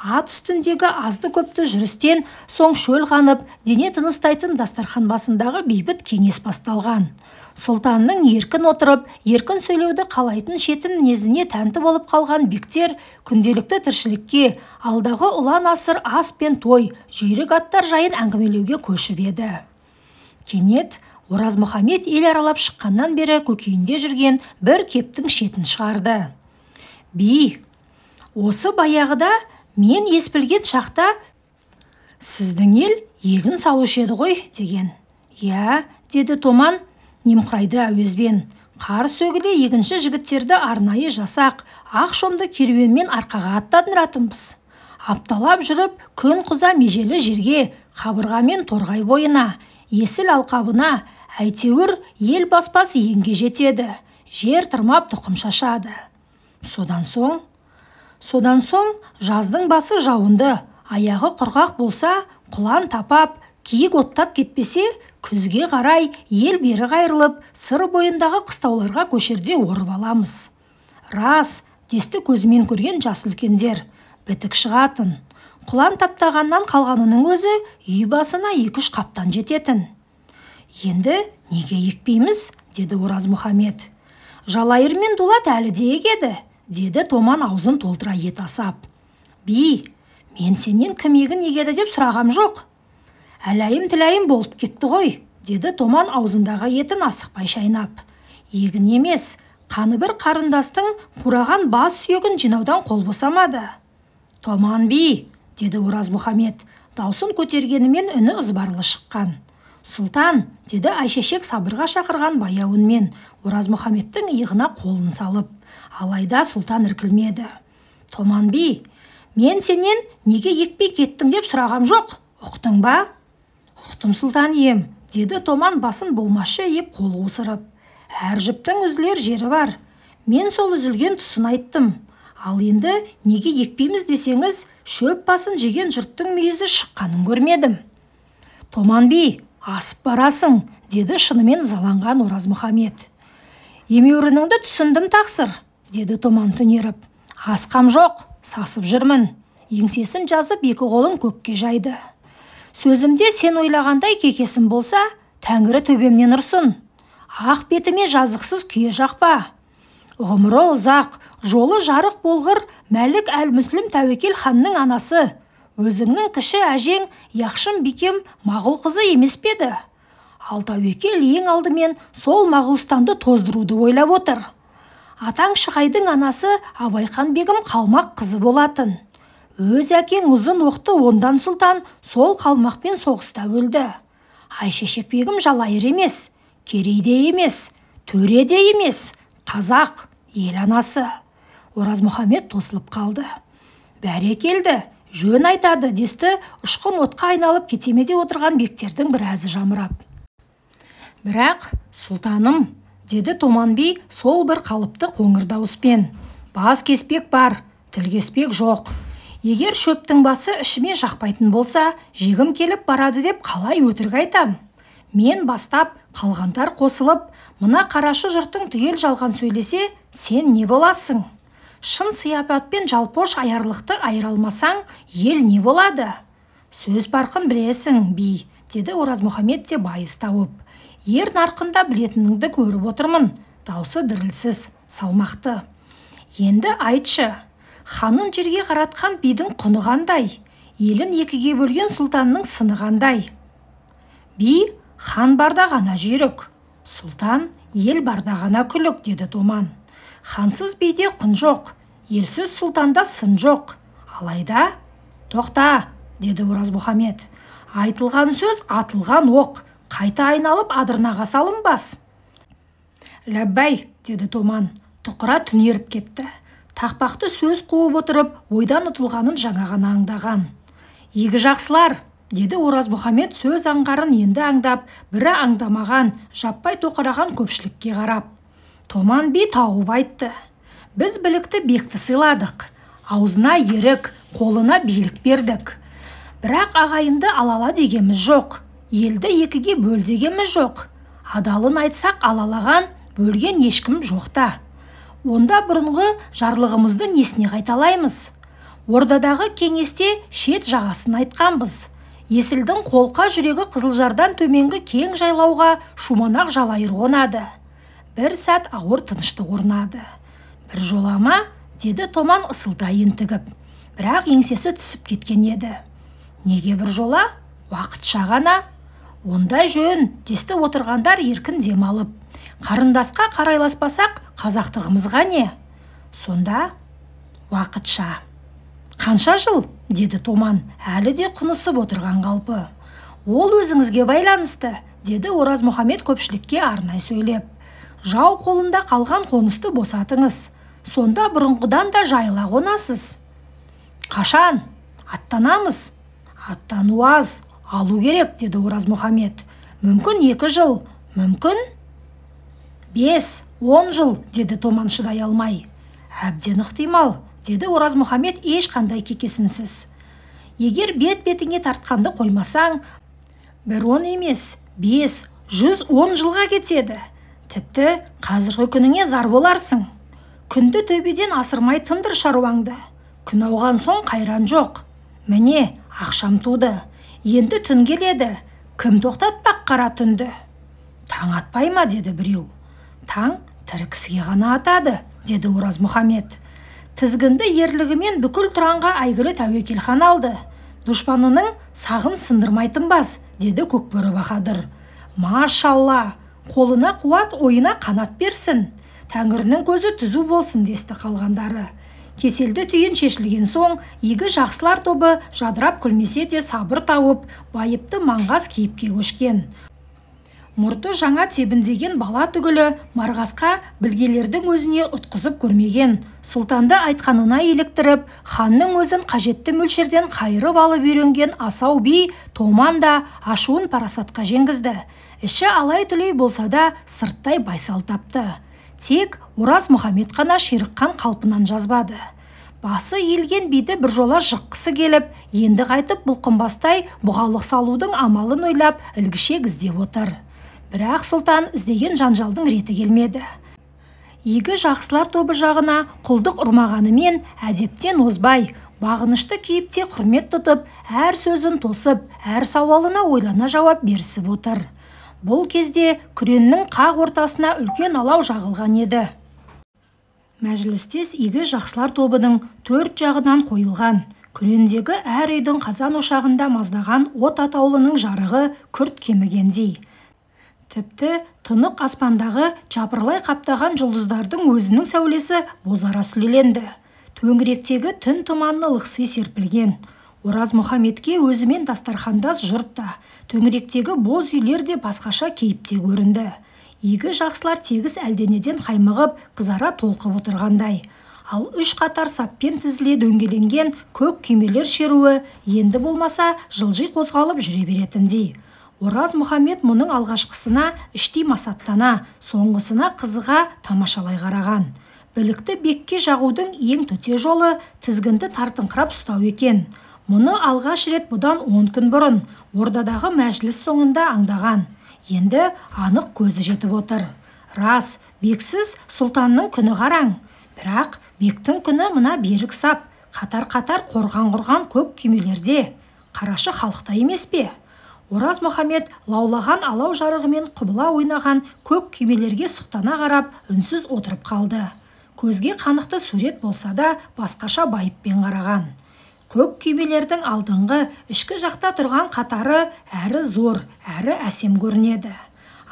Ат үстіндегі азды көпті жүрістен соң шөл қанып, дене тыныстайтын дастархан басындағы бейбіт кеңес басталған. Сұлтанның еркін отырып, еркін сөйлеуді қалайтын шетін мінезіне тәнті болып қалған бектер күнделікті тіршілікке, алдағы ұлан асыр ас пен той, жүйрік аттар жайын әңгімелеуге көшіп еді. Кенет Ораз Мұхаммед ел аралап шыққаннан бері көкейінде жүрген бір кептің шетін шығарды. Би, осы баяғыда мен ес білген шақта сіздің ел егін салушы еді ғой деген. «Я», деді Томан немқұрайды әуезбен. «Қар сөгіле егінші жігіттерді арнайы жасақ ақ шомды керуенмен арқаға аттандыратынбыз. Апталап жүріп, күн қыза межелі жерге, қабырғамен торғай бойына, есіл алқабына, әйтеуір ел баспас енге жетеді. Жер тұрмап тұқым шашады. Содан соң жаздың басы жауынды, аяғы құрғақ болса, құлан тапап, киік оттап кетпесе, күзге қарай ел бері қайрылып, сыр бойындағы қыстауларға көшерде орып аламыз. Рас, десті көзімен көрген жас үлкендер, бітік шығатын. Құлан таптағаннан қалғанының өзі үй басына 2-3 қаптан жететін. «Енді неге екпейміз?» деді Ораз Мұхамед. «Жалайыр мен Дулат әлі де егеді», деді Томан аузын толтыра ет асап. «Би, мен сенен кім егін егеді деп сұрағам жоқ. Әләйім-тіләйім болып кетті ғой», деді Томан аузындағы етін асықпай шайнап. «Егін емес, қаны бір қарындастың қураған бас сүйегін жинаудан қол босамады». «Томан би», деді Ораз Мұхамед, даусын көтергенімен үні ызбарлы шыққан. «Сұлтан», деді Айшешек сабырға шақырған баяуынмен, Ораз Мұхамедтің иығына қолын салып. Алайда Сұлтан іркілмеді. «Томан би, мен сенен неге екпей кеттің деп сұрағам жоқ, ұқтың ба?» «Ұқтым, Сұлтан ем», деді Томан басын болмашы еп қолы осырып. «Әр жіптің үзілер жері бар. Мен сол үзілген тұсын айттым. Ал енді неге екпейміз десеңіз, шөп басын жеген жұрттың мүйізі шыққанын көрмедім». «Томан би, асып барасың», деді шынымен заланған Ораз Мұхамед. «Емеурініңді түсіндім тақсыр», деді Томан түнеріп. «Асқам жоқ, сасып жүрмін». Еңсесін жазып екі қолын көкке жайды. «Сөзімде сен ойлағандай кекесін болса, Тәңірі төбемнен ұрсын. Ақ бетіме жазықсыз күйе жақпа. Ғұмыры ұзақ, жолы жарық болғыр Мәлік әл-Мүслім Тәуекел ханның анасы. Өзіңнің кіші әжең Яқшым бикем Мағұл қызы емес педі? Ал Тәуекел ең алдымен сол Мағұлстанды тоздыруды ойлап отыр. Атаң Шығайдың анасы Абайхан бегім қалмақ қызы болатын. Өз әкең ұзын оқты ондан сұлтан сол қалмақпен соғыста өлді. Айшешек бегім жалайыр емес, керейде емес, төреде емес, қазақ, ел анасы». Ораз Мұхамед тосылып қалды. «Бәрекелді, жөн айтады», десті ұшқын отқа айналып кетемеде отырған бектердің біразы жамырап. «Бірақ, Сұлтаным», деді Томан би сол бір қалыпты қоңыр дауыспен, «бас кеспек бар, тіл кеспек жоқ. Егер шөптің басы ішіме жақпайтын болса, жегім келіп барады деп қалай өтірік айтам? Мен бастап, қалғандар қосылып, мына қарашы жұрттың түгел жалған сөйлесе, сен не боласың? Шын сияпатпен жалпош аярлықты айыралмасаң, ел не болады?» «Сөз парқын білесің, би», деді Ораз Мұхамед те байыз тауып. «Ер нарқында білетініңді көріп отырмын», даусы дірілсіз, салмақты. «Енді айтшы, ханын жерге қаратқан бидің құны қандай? Елін екіге бөлген сұлтанның сыны қандай?» «Би, хан барда ғана жүйрік, сұлтан ел барда ғана күлік», деді Томан. «Хансыз биде құн жоқ, елсіз сұлтанда сын жоқ. Алайда...» «Тоқта», деді Ораз Мұхамед. «Айтылған сөз атылған оқ, қайта айналып адырнаға салынбас». «Ләббәй», деді Томан, тұқыра түнеріп кетті. Тақпақты сөз қуып отырып, ойдан ұтылғанын жаңа ғана аңдаған. «Егі жақсылар», деді Ораз Мұхамед сөз аңғарын енді аңдап, бірі аңдамаған, жаппай тоқыраған көпшілікке қарап. Томан би тауып айтты. «Біз білікті бекті сыйладық, аузына ерік, қолына билік бердік. Бірақ ағайынды алала дегеміз жоқ, елді екіге бөл дегеміз жоқ. Адалын айтсақ алалаған, бөлген ешкім жоқта. Онда бұрынғы жарлығымызды несіне қайталаймыз? Ордадағы кеңесте шет жағасын айтқанбыз. Есілдің қолқа жүрегі Қызылжардан төменгі кең жайлауға Шуманақ жалайыр қонады. Бір сәт ауыр тыныштық орнады. «Бір жолама», деді Томан ысылдай ентігіп. Бірақ еңсесі түсіп кеткен еді. «Неге бір жола? Уақытша ғана». «Онда жөн», десті отырғандар еркін демалып. «Қарындасқа қарайласпасақ, қазақтығымызға не?» «Сонда уақытша». «Қанша жыл?» деді Томан, әлі де құнысып отырған қалпы. «Ол өзіңізге байланысты», деді Оразмұхамет көпшілікке арнай сөйлеп. Жау қолында қалған қонысты босатыңыз, сонда бұрынғыдан да жайыла қонасыз. Қашан? Аттанамыз. Аттану аз, алу керек, деді Оразмұхамет. Мүмкін 2 жыл, мүмкін 5-10 жыл, деді Томан шыдай алмай. Әбден ықтимал, деді Оразмұхамет ешқандай кекесінсіз. Егер бет-бетіңе тартқанды қоймасаң, 1-10 емес, 5-110 жылға кетеді. Тіпті қазіргі күніңе зар боларсың. Күнді төбеден асырмай тындыр шаруаңды. Күн ауған соң қайран жоқ. Міне, ақшам туды. Енді түн келеді. Кім тоқтатпақ қара түнді? Таң атпай ма, деді біреу. Таң тірі кісіге ғана атады, деді Оразмұхамет. Тізгінді ерлігімен бүкіл тұранға әйгілі Тәуекел хан алды. Дұшпанының сағын сындырмайтын бас, деді Көкбөрі Баһадүр. Машалла, қолына қуат, ойына қанат берсін. Тәңірінің көзі түзу болсын, десті қалғандары. Кеселді түйін шешілген соң, игі жақсылар тобы жадырап күлмесе де сабыр тауып, байыпты маңғаз кейіпке көшкен. Мұрты жаңа тебіндеген бала түгілі Марғасқа білгелердің өзіне ұтқызып көрмеген. Сұлтанды айтқанына еліктіріп, ханның өзін қажетті мөлшерден қайырып алып үйренген асау би Томан да ашуын парасатқа жеңгізді. Іші алай-түлей болса да сырттай байсал тапты. Тек Оразмұхамет қана ширыққан қалпынан жазбады. Басы елген биді біржола жыққысы келіп, енді қайтып бұлқынбастай бұғалық салудың амалын ойлап ілгішек іздеп отыр. Бірақ сұлтан іздеген жанжалдың реті келмеді. Игі жақсылар тобы жағына құлдық ұрмағанымен әдептен озбай, бағынышты кейіпте құрмет тұтып, әр сөзін тосып, әр сауалына ойлана жауап берісіп отыр. Бұл кезде күреннің қақ ортасына үлкен алау жағылған еді. Мәжілістес игі жақсылар тобының 4 жағынан қойылған. Күрендегі әр үйдің қазан ошағында маздаған от атаулының жарығы күрт кемігендей. Тіпті тұнық аспандағы жапырлай қаптаған жұлдыздардың өзінің сәулесі бозара сүлеленді. Төңіректегі түн тұманны лықси серпілген. Оразмұхаметке өзімен дастархандас жұрт та, төңіректегі боз үйлер де басқаша кейіпте көрінді. Игі жақсылар тегіс әлденеден қаймығып, қызара толқып отырғандай. Ал 3 қатар саппен тізіле дөңгеленген көк күймелер шеруі енді болмаса жылжи қозғалып жүре беретіндей. Оразмұхамет мұның алғашқысына іштей масаттана, соңғысына қызыға тамашалай қараған. Білікті бекке жағудың ең төте жолы тізгінді тартыңқырап ұстау екен. Мұны алғаш рет бұдан 10 күн бұрын ордадағы мәжіліс соңында аңдаған. Енді анық көзі жетіп отыр. Рас, бексіз сұлтанның күні қараң. Бірақ бектің күні мына берік сап, қатар-қатар қорған көк күймелерде. Қарашы халықта емес пе? Оразмұхамет лаулаған алау жарығымен құбыла ойнаған көк күймелерге сұқтана қарап, үнсіз отырып қалды. Көзге қанықты сурет болса да басқаша байыппен қараған. Көк күймелердің алдыңғы ішкі жақта тұрған қатары әрі зор, әрі әсем көрінеді.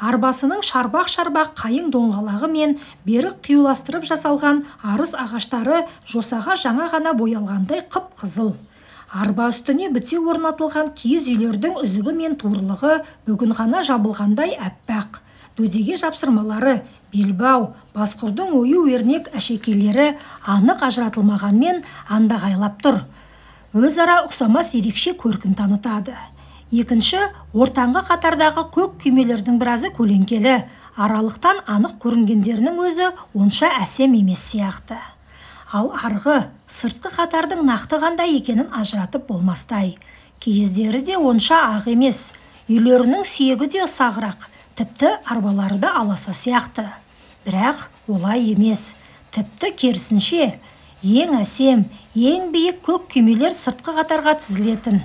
Арбасының шарбақ-шарбақ қайың доңғалағы мен берік қиюластырып жасалған арыс ағаштары жосаға жаңа ғана боялғандай қып-қызыл. Арба үстіне біте орнатылған киіз үйлердің үзігі мен туырлығы бүгін ғана жабылғандай әппақ. Дөдеге жапсырмалары, белбау, басқұрдың ою өрнек әшекейлері анық ажыратылмағанмен андағайлап тұр. Өзара ұқсамас ерекше көркін танытады. Екінші, ортаңғы қатардағы көк күймелердің біразы көлеңкелі, аралықтан анық көрінгендерінің өзі онша әсем емес сияқты. Ал арғы, сыртқы қатардың нақты қандай екенін ажыратып болмастай. Киіздері де онша ақ емес, үйлерінің сүйегі де ұсағырақ, тіпті арбалары да аласа сияқты. Бірақ олай емес, тіпті керісінше, ең әсем, ең биік көк күймелер сыртқы қатарға тізілетін.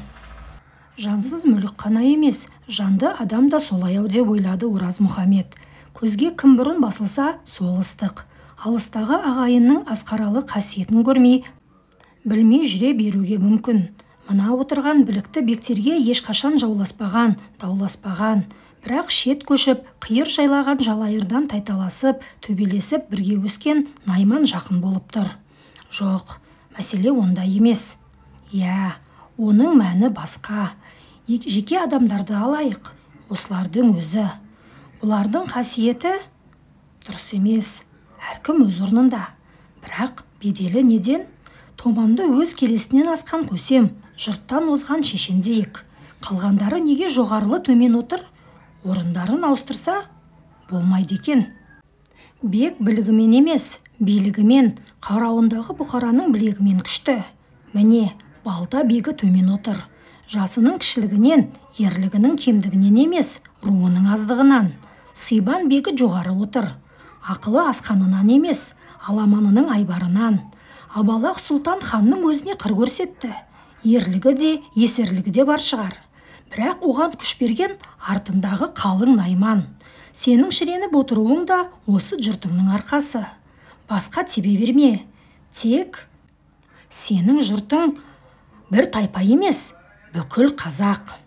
Жансыз мүлік қана емес, жанды адам да солай-ау деп ойлады Оразмұхамет. Көзге кім бұрын басылса, сол ыстық. Алыстағы ағайынның асқаралы қасиетін көрмей, білмей жүре беруге мүмкін. Мына отырған білікті бектерге ешқашан жауласпаған, дауласпаған. Бірақ шет көшіп, қиыр жайлаған жалайырдан тайталасып, төбелесіп бірге өскен Найман жақын болып тұр. Жоқ, мәселе онда емес. Оның мәні басқа. Жеке адамдарды алайық. осылардың өзі. Бұлардың қасиеті дұрыс емес, әркім өз орнында. Бірақ беделі неден? Томанды өз келесінен асқан көсем, жұрттан озған шешен дейік. Қалғандары неге жоғарылы төмен отыр? Орындарын ауыстырса болмайды екен. Бек білігімен емес, билігімен, қарауындағы бұқараның білегімен күшті. Міне, балта бегі төмен отыр. Жасының кішілігінен, ерлігінің кемдігінен емес, руының аздығынан. Сибан бегі жоғары отыр. Ақылы асқанынан емес, аламанының айбарынан. Абалақ сұлтан ханның өзіне қыр көрсетті. Ерлігі де, есерлігі де бар шығар. Бірақ оған күш берген артындағы қалың найман. Сенің шіреніп отыруың да осы жұртыңның арқасы. Басқа тебе берме. Тек сенің жұртың бір тайпа емес, бүкіл қазақ.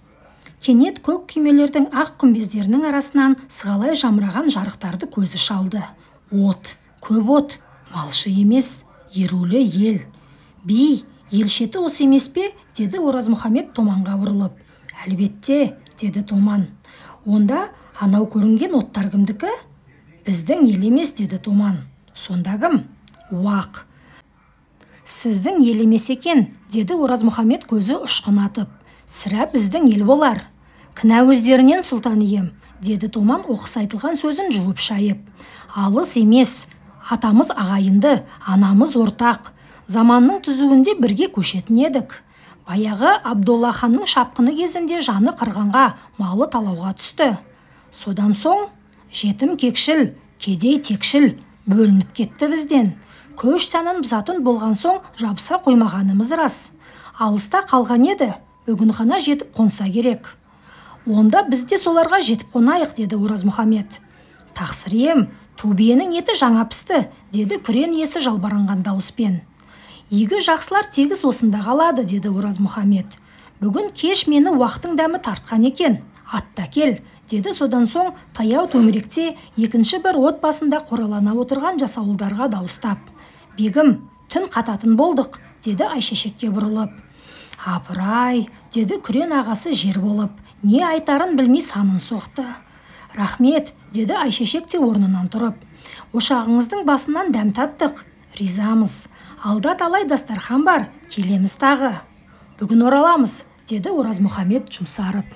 Кенет көк күймелердің ақ күмбездерінің арасынан сығалай жамыраған жарықтарды көзі шалды. От, көп от, малшы емес, ерулі ел. Би, елшеті осы емес пе? Деді Оразмұхамет Томанға бұрылып. Әлбетте, деді Томан. Онда анау көрінген оттар кімдікі? Біздің ел емес, деді Томан. Сонда кім? Уақ. Сіздің ел емес екен, деді Оразмұхамет көзі ұшқын атып. Сірә біздің ел болар. Кінә өздерінен, сұлтан ием, деді Томан оқыс айтылған сөзін жуып шайып. Алыс емес, атамыз ағайынды, анамыз ортақ. Заманның түзуінде бірге көшетін едік. Баяғы Абдолла ханның шапқыны кезінде жаны қырғанға, малы талауға түсті. Содан соң жетім кекшіл, кедей текшіл бөлініп кетті бізден. Көш сәнін бұзатын болған соң жабыса қоймағанымыз рас. Алыста қалған еді, бүгін ғана жетіп қонса керек. Онда біз де соларға жетіп қонайық, деді Оразмұхамет. Тақсыр ием, ту биенің еті жаңа пісті, деді күрен иесі жалбарынған дауыспен. Игі жақсылар тегіс осында қалады, деді Оразмұхамет. Бүгін кеш мені уақыттың дәмі тартқан екен. Атта кел, деді. Содан соң таяу төңіректе екінші бір от басында қоралана отырған жасауылдарға дауыстап. Бегім, түн қататын болдық, деді Айшешекке бұрылып. Апырай, деді күрен ағасы жер болып, не айтарын білмей санын соқты. Рахмет, деді Айшешек те орнынан тұрып. Ошағыңыздың басынан дәм таттық, ризамыз. Алда талай дастархан бар, келеміз тағы. Бүгін ораламыз, деді Оразмұхамет жұмсарып.